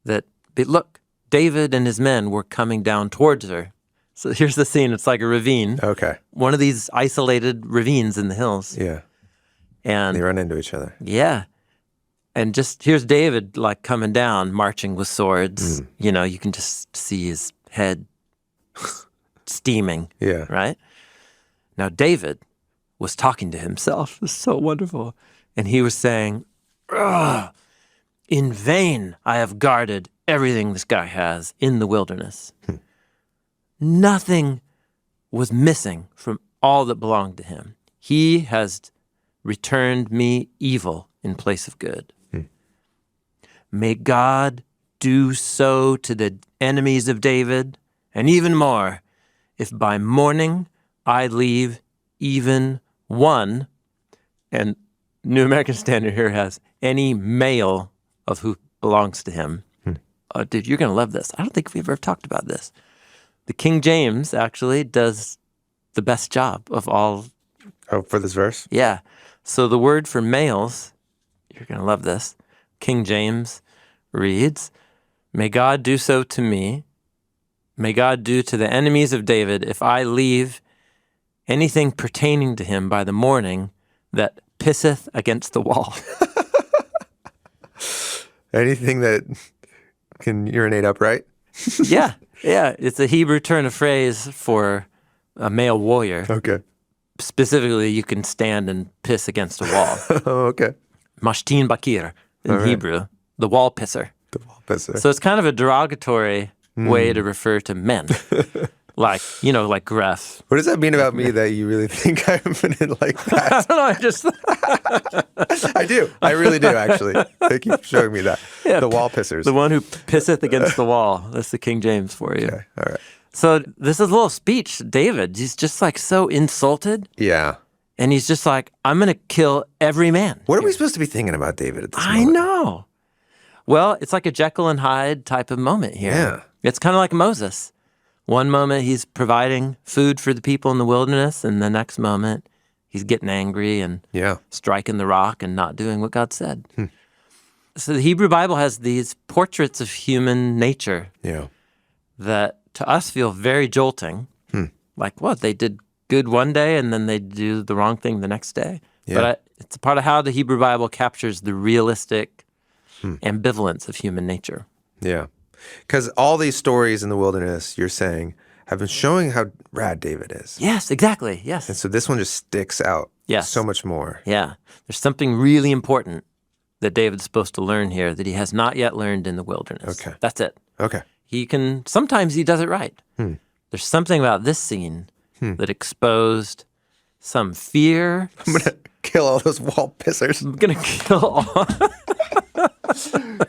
that, look, David and his men were coming down towards her. So here's the scene. It's like a ravine. Okay. One of these isolated ravines in the hills. Yeah. And They run into each other. yeah. And just here's David coming down, marching with swords. You know, you can just see his head steaming, Yeah. right? Now, David was talking to himself. It's so wonderful. And he was saying, "Ugh, in vain I have guarded everything this guy has in the wilderness. Nothing was missing from all that belonged to him. He has returned me evil in place of good. May God do so to the enemies of David, and even more, if by morning I leave even one," and New American Standard here has "any male of who belongs to him." Dude, you're going to love this. I don't think we've ever talked about this. The King James actually does the best job of all. Oh, for this verse? Yeah. So the word for males, you're going to love this. King James reads, "May God do so to me. May God do to the enemies of David if I leave anything pertaining to him by the morning that pisseth against the wall." Anything that can urinate upright? Yeah. It's a Hebrew turn of phrase for a male warrior. Okay. Specifically, you can stand and piss against a wall. Oh, okay. Mashtin bakir in Hebrew, the wall pisser. The wall pisser. So it's kind of a derogatory way to refer to men. Like gruff. What does that mean about me that you really think I'm like that? I don't know, I just... I do. I really do, actually. Thank you for showing me that. Yeah, the wall pissers. The one who pisseth against the wall. That's the King James for you. Okay, all right. So this is a little speech. David, he's just like so insulted. Yeah. And he's just like, I'm going to kill every man. What are we supposed to be thinking about David at this moment? I know. Well, it's like a Jekyll and Hyde type of moment here. Yeah. It's kind of like Moses. One moment he's providing food for the people in the wilderness, and the next moment he's getting angry and striking the rock and not doing what God said. So the Hebrew Bible has these portraits of human nature that to us feel very jolting. Like, what, they did good one day and then they do the wrong thing the next day. Yeah. But it's a part of how the Hebrew Bible captures the realistic ambivalence of human nature. Yeah. Because all these stories in the wilderness, you're saying, have been showing how rad David is. Yes, exactly. Yes. And so this one just sticks out so much more. Yeah. There's something really important that David's supposed to learn here that he has not yet learned in the wilderness. Okay. That's it. Okay. Sometimes he does it right. There's something about this scene that exposed some fear. I'm going to kill all those wall pissers. I'm going to kill all.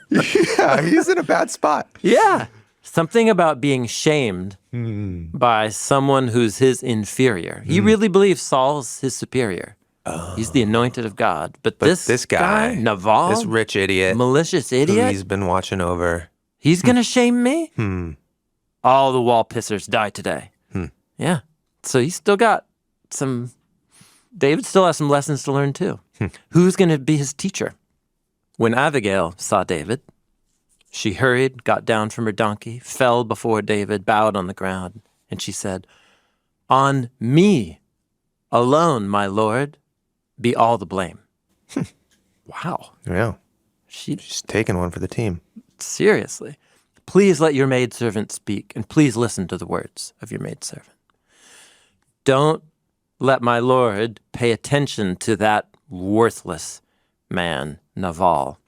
Yeah, he's in a bad spot. Yeah. Something about being shamed by someone who's his inferior. He really believes Saul's his superior. He's the anointed of God. But this guy, Nabal, this rich idiot, malicious idiot, who he's been watching over, he's going to shame me? All the wall pissers die today. Yeah. So he's still got David still has some lessons to learn too. Who's going to be his teacher? When Abigail saw David, she hurried, got down from her donkey, fell before David, bowed on the ground, and she said, "On me alone, my lord, be all the blame." Wow. Yeah. She's taking one for the team. Seriously. "Please let your maidservant speak, and please listen to the words of your maidservant. Don't let my lord pay attention to that worthless man, Nabal.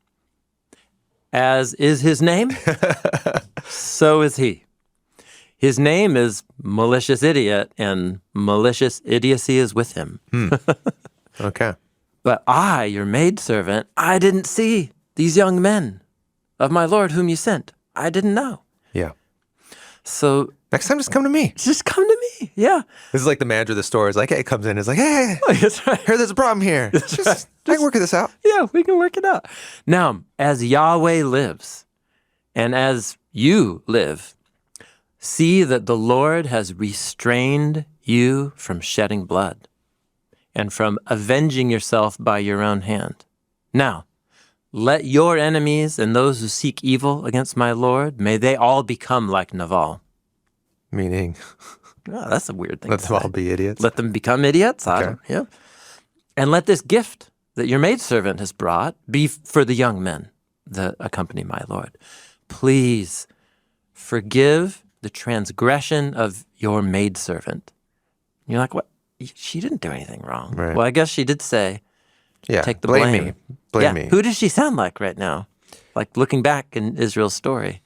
As is his name, so is he. His name is malicious idiot, and malicious idiocy is with him." Okay. "But I, your maidservant, I didn't see these young men of my lord whom you sent. I didn't know." Yeah. So next time, just come to me. Just come to me. Yeah. This is like the manager of the store is like, hey, comes in, is like, hey, That's right. there's a problem here. I can work this out. Yeah, we can work it out. Now, as Yahweh lives, and as you live, see that the Lord has restrained you from shedding blood and from avenging yourself by your own hand. Now, let your enemies and those who seek evil against my Lord, may they all become like Nabal." Meaning? Oh, that's a weird thing. Let them all be idiots. Let them become idiots. Okay. Yeah. "And let this gift that your maidservant has brought be for the young men that accompany my Lord. Please forgive the transgression of your maidservant. You're like, what? She didn't do anything wrong. Right. Well, I guess she did say, Yeah. take the blame. Me. Blame me. Who does she sound like right now? Like looking back in Israel's story.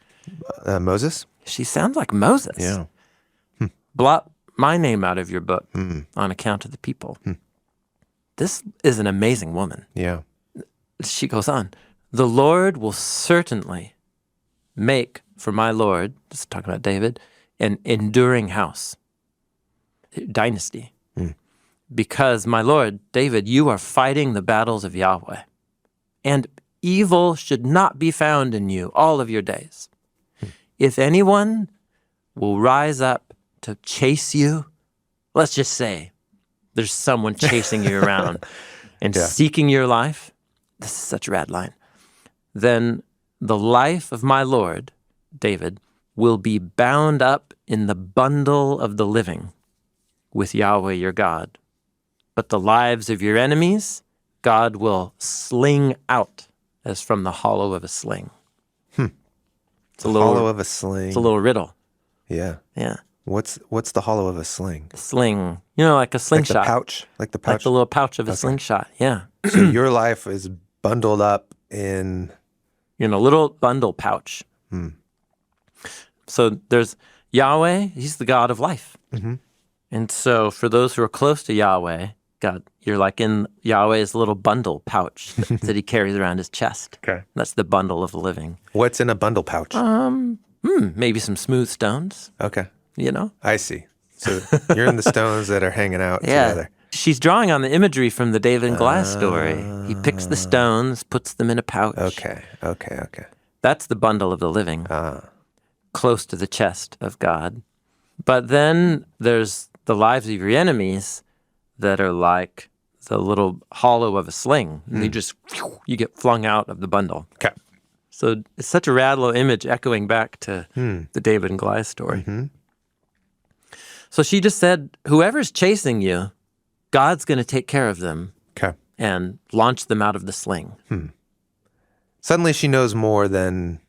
Moses? She sounds like Moses. Yeah. Blot my name out of your book on account of the people. This is an amazing woman. Yeah. She goes on, the Lord will certainly make for my Lord, this is talking about David, an enduring house, dynasty. Because, my Lord, David, you are fighting the battles of Yahweh, and evil should not be found in you all of your days. If anyone will rise up to chase you, let's just say there's someone chasing you around and seeking your life, this is such a rad line, then the life of my Lord, David, will be bound up in the bundle of the living with Yahweh your God. But the lives of your enemies, God will sling out as from the hollow of a sling. It's a little hollow of a sling. It's a little riddle. Yeah. Yeah. What's the hollow of a sling? Sling. You know, like a slingshot. Like the pouch? Like the little pouch of a slingshot. Yeah. So your life is bundled up in a little bundle pouch. So there's Yahweh, he's the God of life. And so for those who are close to Yahweh, God, you're like in Yahweh's little bundle pouch that he carries around his chest. Okay. That's the bundle of the living. What's in a bundle pouch? Maybe some smooth stones, Okay. I see. So you're in the stones that are hanging out together. She's drawing on the imagery from the David and Goliath story. He picks the stones, puts them in a pouch. Okay. That's the bundle of the living, close to the chest of God. But then there's the lives of your enemies that are like the little hollow of a sling. And you get flung out of the bundle. Okay. So it's such a rad little image echoing back to the David and Goliath story. So she just said, whoever's chasing you, God's going to take care of them and launch them out of the sling. Suddenly she knows more than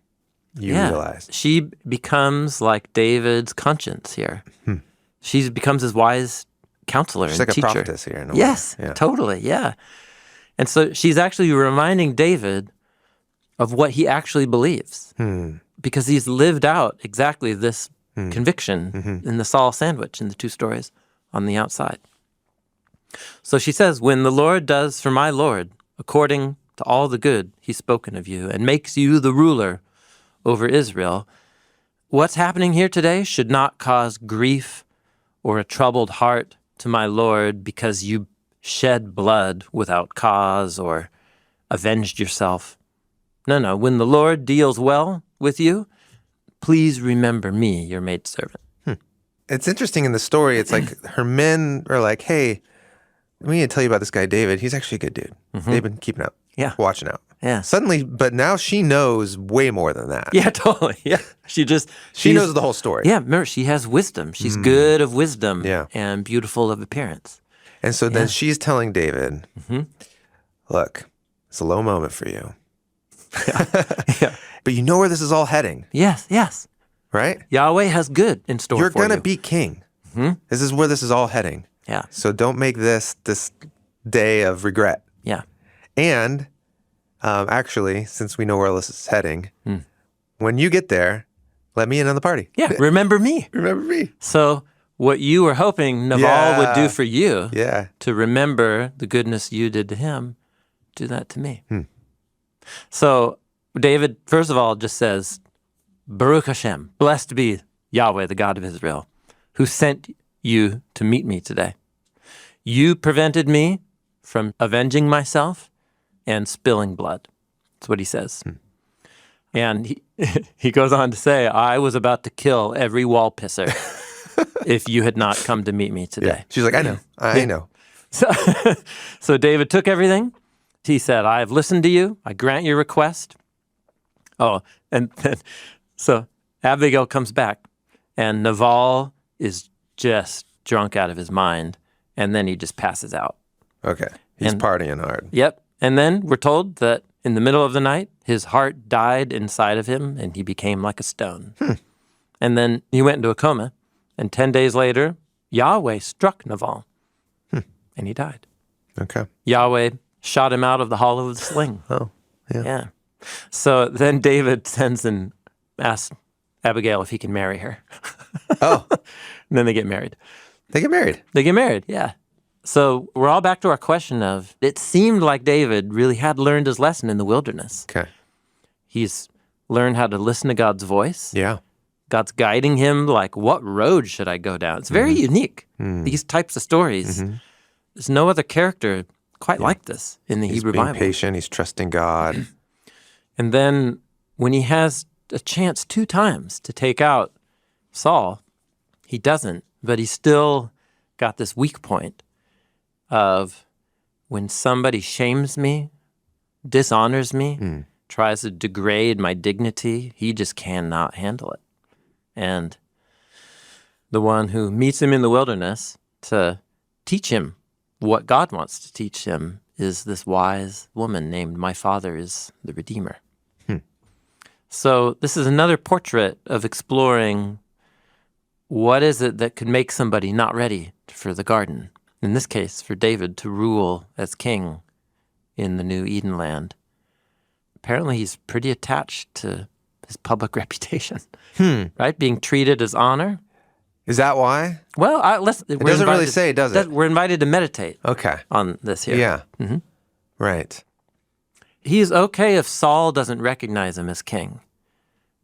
you realized. She becomes like David's conscience here. She becomes his wise counselor She's and like teacher. a prophetess here. In a Yes, way. Yeah. totally, yeah. And so she's actually reminding David of what he actually believes because he's lived out exactly this conviction in the Saul sandwich in the two stories on the outside. So she says, when the Lord does for my Lord, according to all the good he's spoken of you, and makes you the ruler over Israel, what's happening here today should not cause grief or a troubled heart to my Lord because you shed blood without cause or avenged yourself. No. When the Lord deals well with you, please remember me, your maidservant. It's interesting in the story. It's like her men are like, hey, we need to tell you about this guy, David. He's actually a good dude. They've been keeping up, watching out. Yeah. Suddenly, but now she knows way more than that. Yeah, totally. Yeah. She knows the whole story. Yeah, remember, she has wisdom. She's good of wisdom and beautiful of appearance. And so then she's telling David, look, it's a low moment for you. But you know where this is all heading. Yes. Right? Yahweh has good in store You're for you. going to be king. This is where this is all heading. Yeah. So don't make this day of regret. Yeah. And actually, since we know where this is heading, when you get there, let me in on the party. Yeah, remember me. Remember me. So what you were hoping Nabal would do for you, to remember the goodness you did to him, do that to me. So David, first of all, just says, Baruch Hashem, blessed be Yahweh, the God of Israel, who sent you to meet me today. You prevented me from avenging myself and spilling blood. That's what he says. And he goes on to say, I was about to kill every wall pisser if you had not come to meet me today. Yeah. She's like, I know. I know. So David took everything. He said, I have listened to you. I grant your request. Oh, and then, so Abigail comes back, and Nabal is just drunk out of his mind, and then he just passes out. Okay. He's partying hard. Yep. And then we're told that in the middle of the night, his heart died inside of him, and he became like a stone. And then he went into a coma. And 10 days later, Yahweh struck Nabal. And he died. Okay. Yahweh shot him out of the hollow of the sling. Oh, yeah. Yeah. So then David sends and asks Abigail if he can marry her. Oh, And then they get married. they get married. They get married, yeah. So we're all back to our question of, it seemed like David really had learned his lesson in the wilderness. Okay. He's learned how to listen to God's voice. Yeah. God's guiding him, like, what road should I go down? It's very unique, these types of stories. There's no other character quite like this in the He's Hebrew being Bible. patient. He's trusting God. And then when he has a chance 2 times to take out Saul, he doesn't, but he's still got this weak point of when somebody shames me, dishonors me, tries to degrade my dignity, he just cannot handle it. And the one who meets him in the wilderness to teach him what God wants to teach him is this wise woman named My Father is the Redeemer. So this is another portrait of exploring what is it that could make somebody not ready for the garden. In this case, for David to rule as king in the new Eden land. Apparently he's pretty attached to his public reputation, right? Being treated as honor. Is that why? Well, It doesn't really say, does it? We're invited to meditate Okay. on this here. Yeah. Right. He's okay if Saul doesn't recognize him as king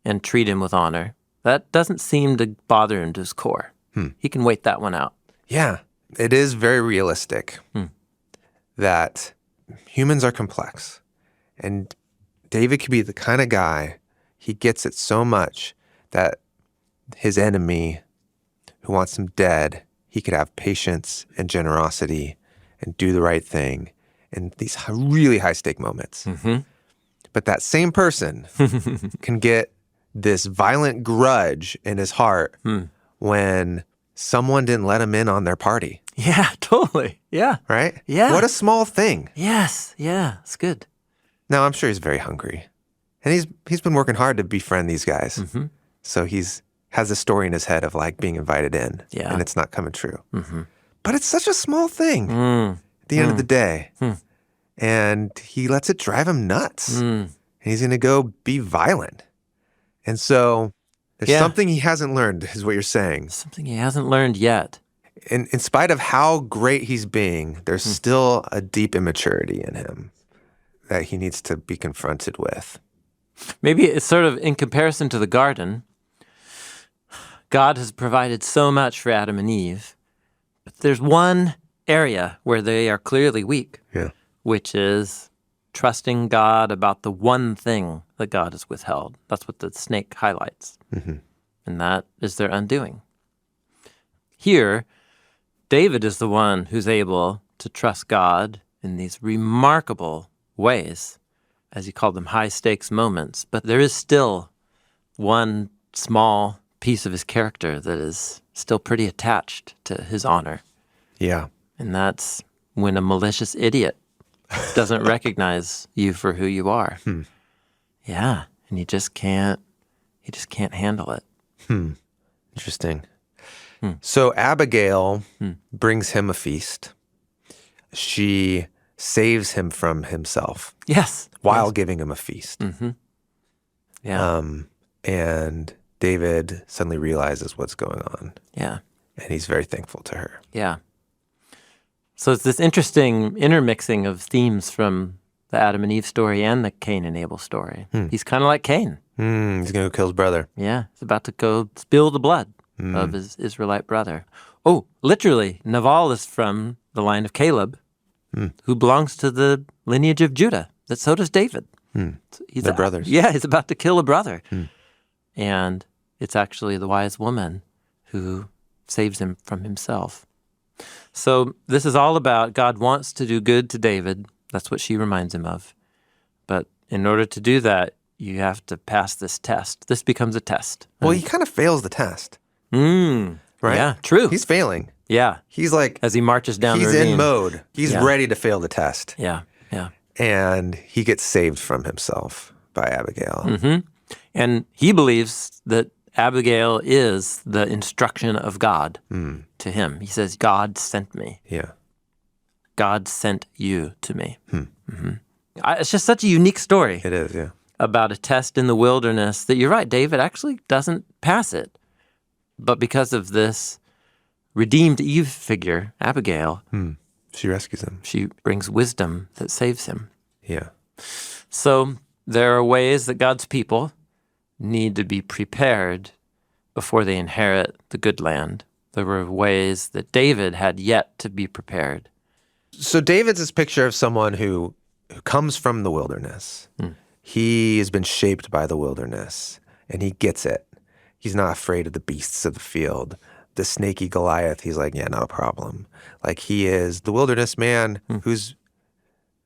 and treat him with honor. That doesn't seem to bother him to his core. He can wait that one out. Yeah. It is very realistic that humans are complex. And David could be the kind of guy, he gets it so much that his enemy who wants him dead, he could have patience and generosity and do the right thing in these really high-stake moments. But that same person can get this violent grudge in his heart when someone didn't let him in on their party. Yeah, totally. Yeah. Right? Yeah. What a small thing. Yes. Yeah. It's good. Now, I'm sure he's very hungry. And he's been working hard to befriend these guys. So has a story in his head of like being invited in. Yeah. And it's not coming true. But it's such a small thing at the end of the day. And he lets it drive him nuts. And he's going to go be violent. And so there's something he hasn't learned, is what you're saying. Something he hasn't learned yet. In spite of how great he's being, there's still a deep immaturity in him that he needs to be confronted with. Maybe it's sort of in comparison to the garden. God has provided so much for Adam and Eve, but there's one area where they are clearly weak, which is trusting God about the one thing that God has withheld. That's what the snake highlights. And that is their undoing. Here, David is the one who's able to trust God in these remarkable ways, as he called them high-stakes moments. But there is still one small piece of his character that is still pretty attached to his honor. Yeah. And that's when a malicious idiot doesn't recognize you for who you are. Yeah, and he just can't handle it. Interesting. So Abigail brings him a feast. She saves him from himself. Yes. While giving him a feast. Yeah. And David suddenly realizes what's going on. Yeah. And he's very thankful to her. Yeah. So it's this interesting intermixing of themes from the Adam and Eve story and the Cain and Abel story. He's kind of like Cain. He's going to kill his brother. Yeah. He's about to go spill the blood of his Israelite brother. Oh, literally, Nabal is from the line of Caleb, who belongs to the lineage of Judah. So does David. They're brothers. Yeah, he's about to kill a brother. And it's actually the wise woman who saves him from himself. So this is all about God wants to do good to David. That's what she reminds him of. But in order to do that, you have to pass this test. This becomes a test. Well, he kind of fails the test. Right? Yeah, true. He's failing. Yeah. He's like, as he marches down the he's ravine. in mode. He's ready to fail the test. Yeah, yeah. And he gets saved from himself by Abigail. And he believes that Abigail is the instruction of God to him. He says, God sent me. Yeah. God sent you to me. It's just such a unique story. It is, yeah. About a test in the wilderness that you're right, David actually doesn't pass it. But because of this redeemed Eve figure, Abigail, She rescues him. she brings wisdom that saves him. Yeah. So there are ways that God's people need to be prepared before they inherit the good land. There were ways that David had yet to be prepared. So David's this picture of someone who comes from the wilderness. He has been shaped by the wilderness, and he gets it. He's not afraid of the beasts of the field. The snaky Goliath, he's like, yeah, not a problem. Like, he is the wilderness man who's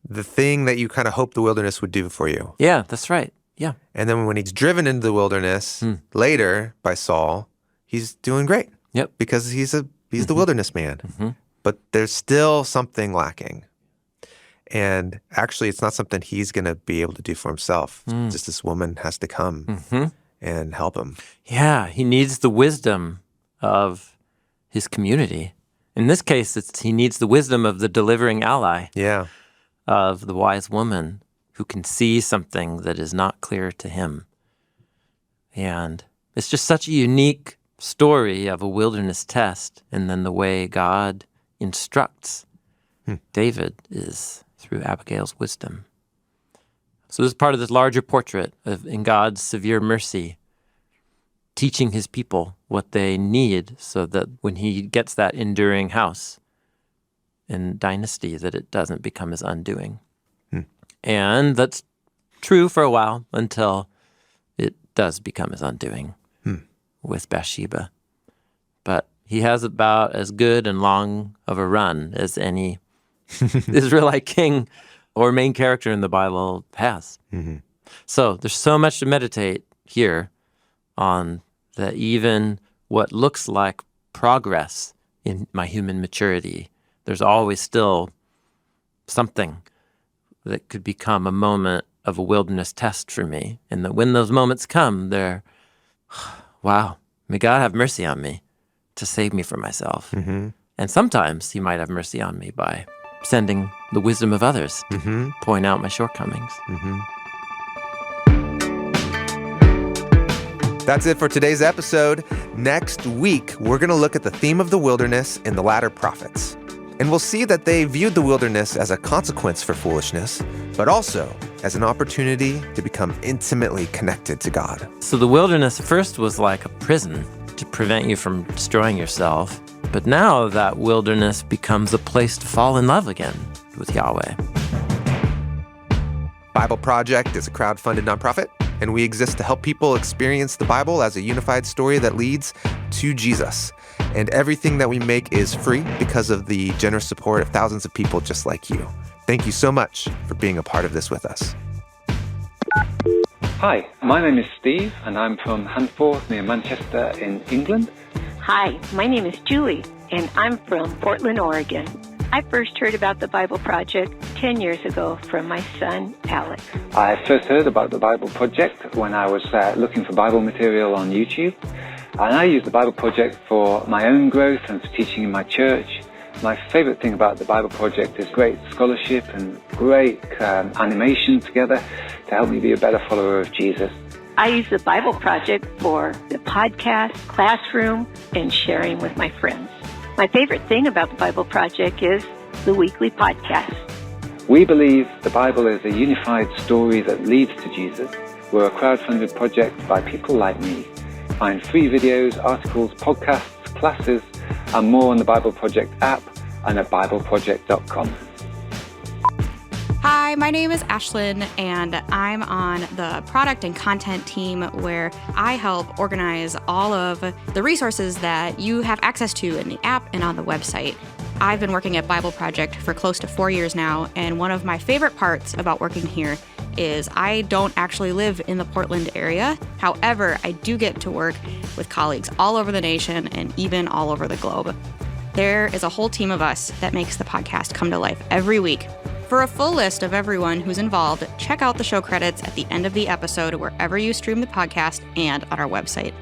the thing that you kind of hope the wilderness would do for you. Yeah, that's right. Yeah. And then when he's driven into the wilderness later by Saul, he's doing great. Yep. Because he's the wilderness man. But there's still something lacking. And actually, it's not something he's going to be able to do for himself. Just this woman has to come and help him. Yeah, he needs the wisdom of his community. In this case, he needs the wisdom of the delivering ally, Yeah. of the wise woman who can see something that is not clear to him. And it's just such a unique story of a wilderness test, and then the way God instructs David is through Abigail's wisdom. So this is part of this larger portrait of, in God's severe mercy, teaching his people what they need so that when he gets that enduring house and dynasty, that it doesn't become his undoing. And that's true for a while until it does become his undoing with Bathsheba. But he has about as good and long of a run as any Israelite king or main character in the Bible has. So there's so much to meditate here on, that even what looks like progress in my human maturity, there's always still something that could become a moment of a wilderness test for me. And that when those moments come, they're, wow, may God have mercy on me to save me from myself. And sometimes he might have mercy on me by sending the wisdom of others to point out my shortcomings. That's it for today's episode. Next week, we're going to look at the theme of the wilderness in the latter prophets. And we'll see that they viewed the wilderness as a consequence for foolishness, but also as an opportunity to become intimately connected to God. So the wilderness first was like a prison to prevent you from destroying yourself. But now that wilderness becomes a place to fall in love again with Yahweh. Bible Project is a crowd-funded nonprofit, and we exist to help people experience the Bible as a unified story that leads to Jesus. And everything that we make is free because of the generous support of thousands of people just like you. Thank you so much for being a part of this with us. Hi, my name is Steve, and I'm from Hanforth near Manchester in England. Hi, my name is Julie, and I'm from Portland, Oregon. I first heard about the Bible Project 10 years ago from my son, Alex. I first heard about the Bible Project when I was looking for Bible material on YouTube. And I use the Bible Project for my own growth and for teaching in my church. My favorite thing about the Bible Project is great scholarship and great animation together to help me be a better follower of Jesus. I use the Bible Project for the podcast, classroom, and sharing with my friends. My favorite thing about the Bible Project is the weekly podcast. We believe the Bible is a unified story that leads to Jesus. We're a crowd-funded project by people like me. Find free videos, articles, podcasts, classes, and more on the Bible Project app and at BibleProject.com. Hi, my name is Ashlyn, and I'm on the product and content team where I help organize all of the resources that you have access to in the app and on the website. I've been working at Bible Project for close to 4 years now, and one of my favorite parts about working here is I don't actually live in the Portland area. However, I do get to work with colleagues all over the nation and even all over the globe. There is a whole team of us that makes the podcast come to life every week. For a full list of everyone who's involved, check out the show credits at the end of the episode wherever you stream the podcast and on our website.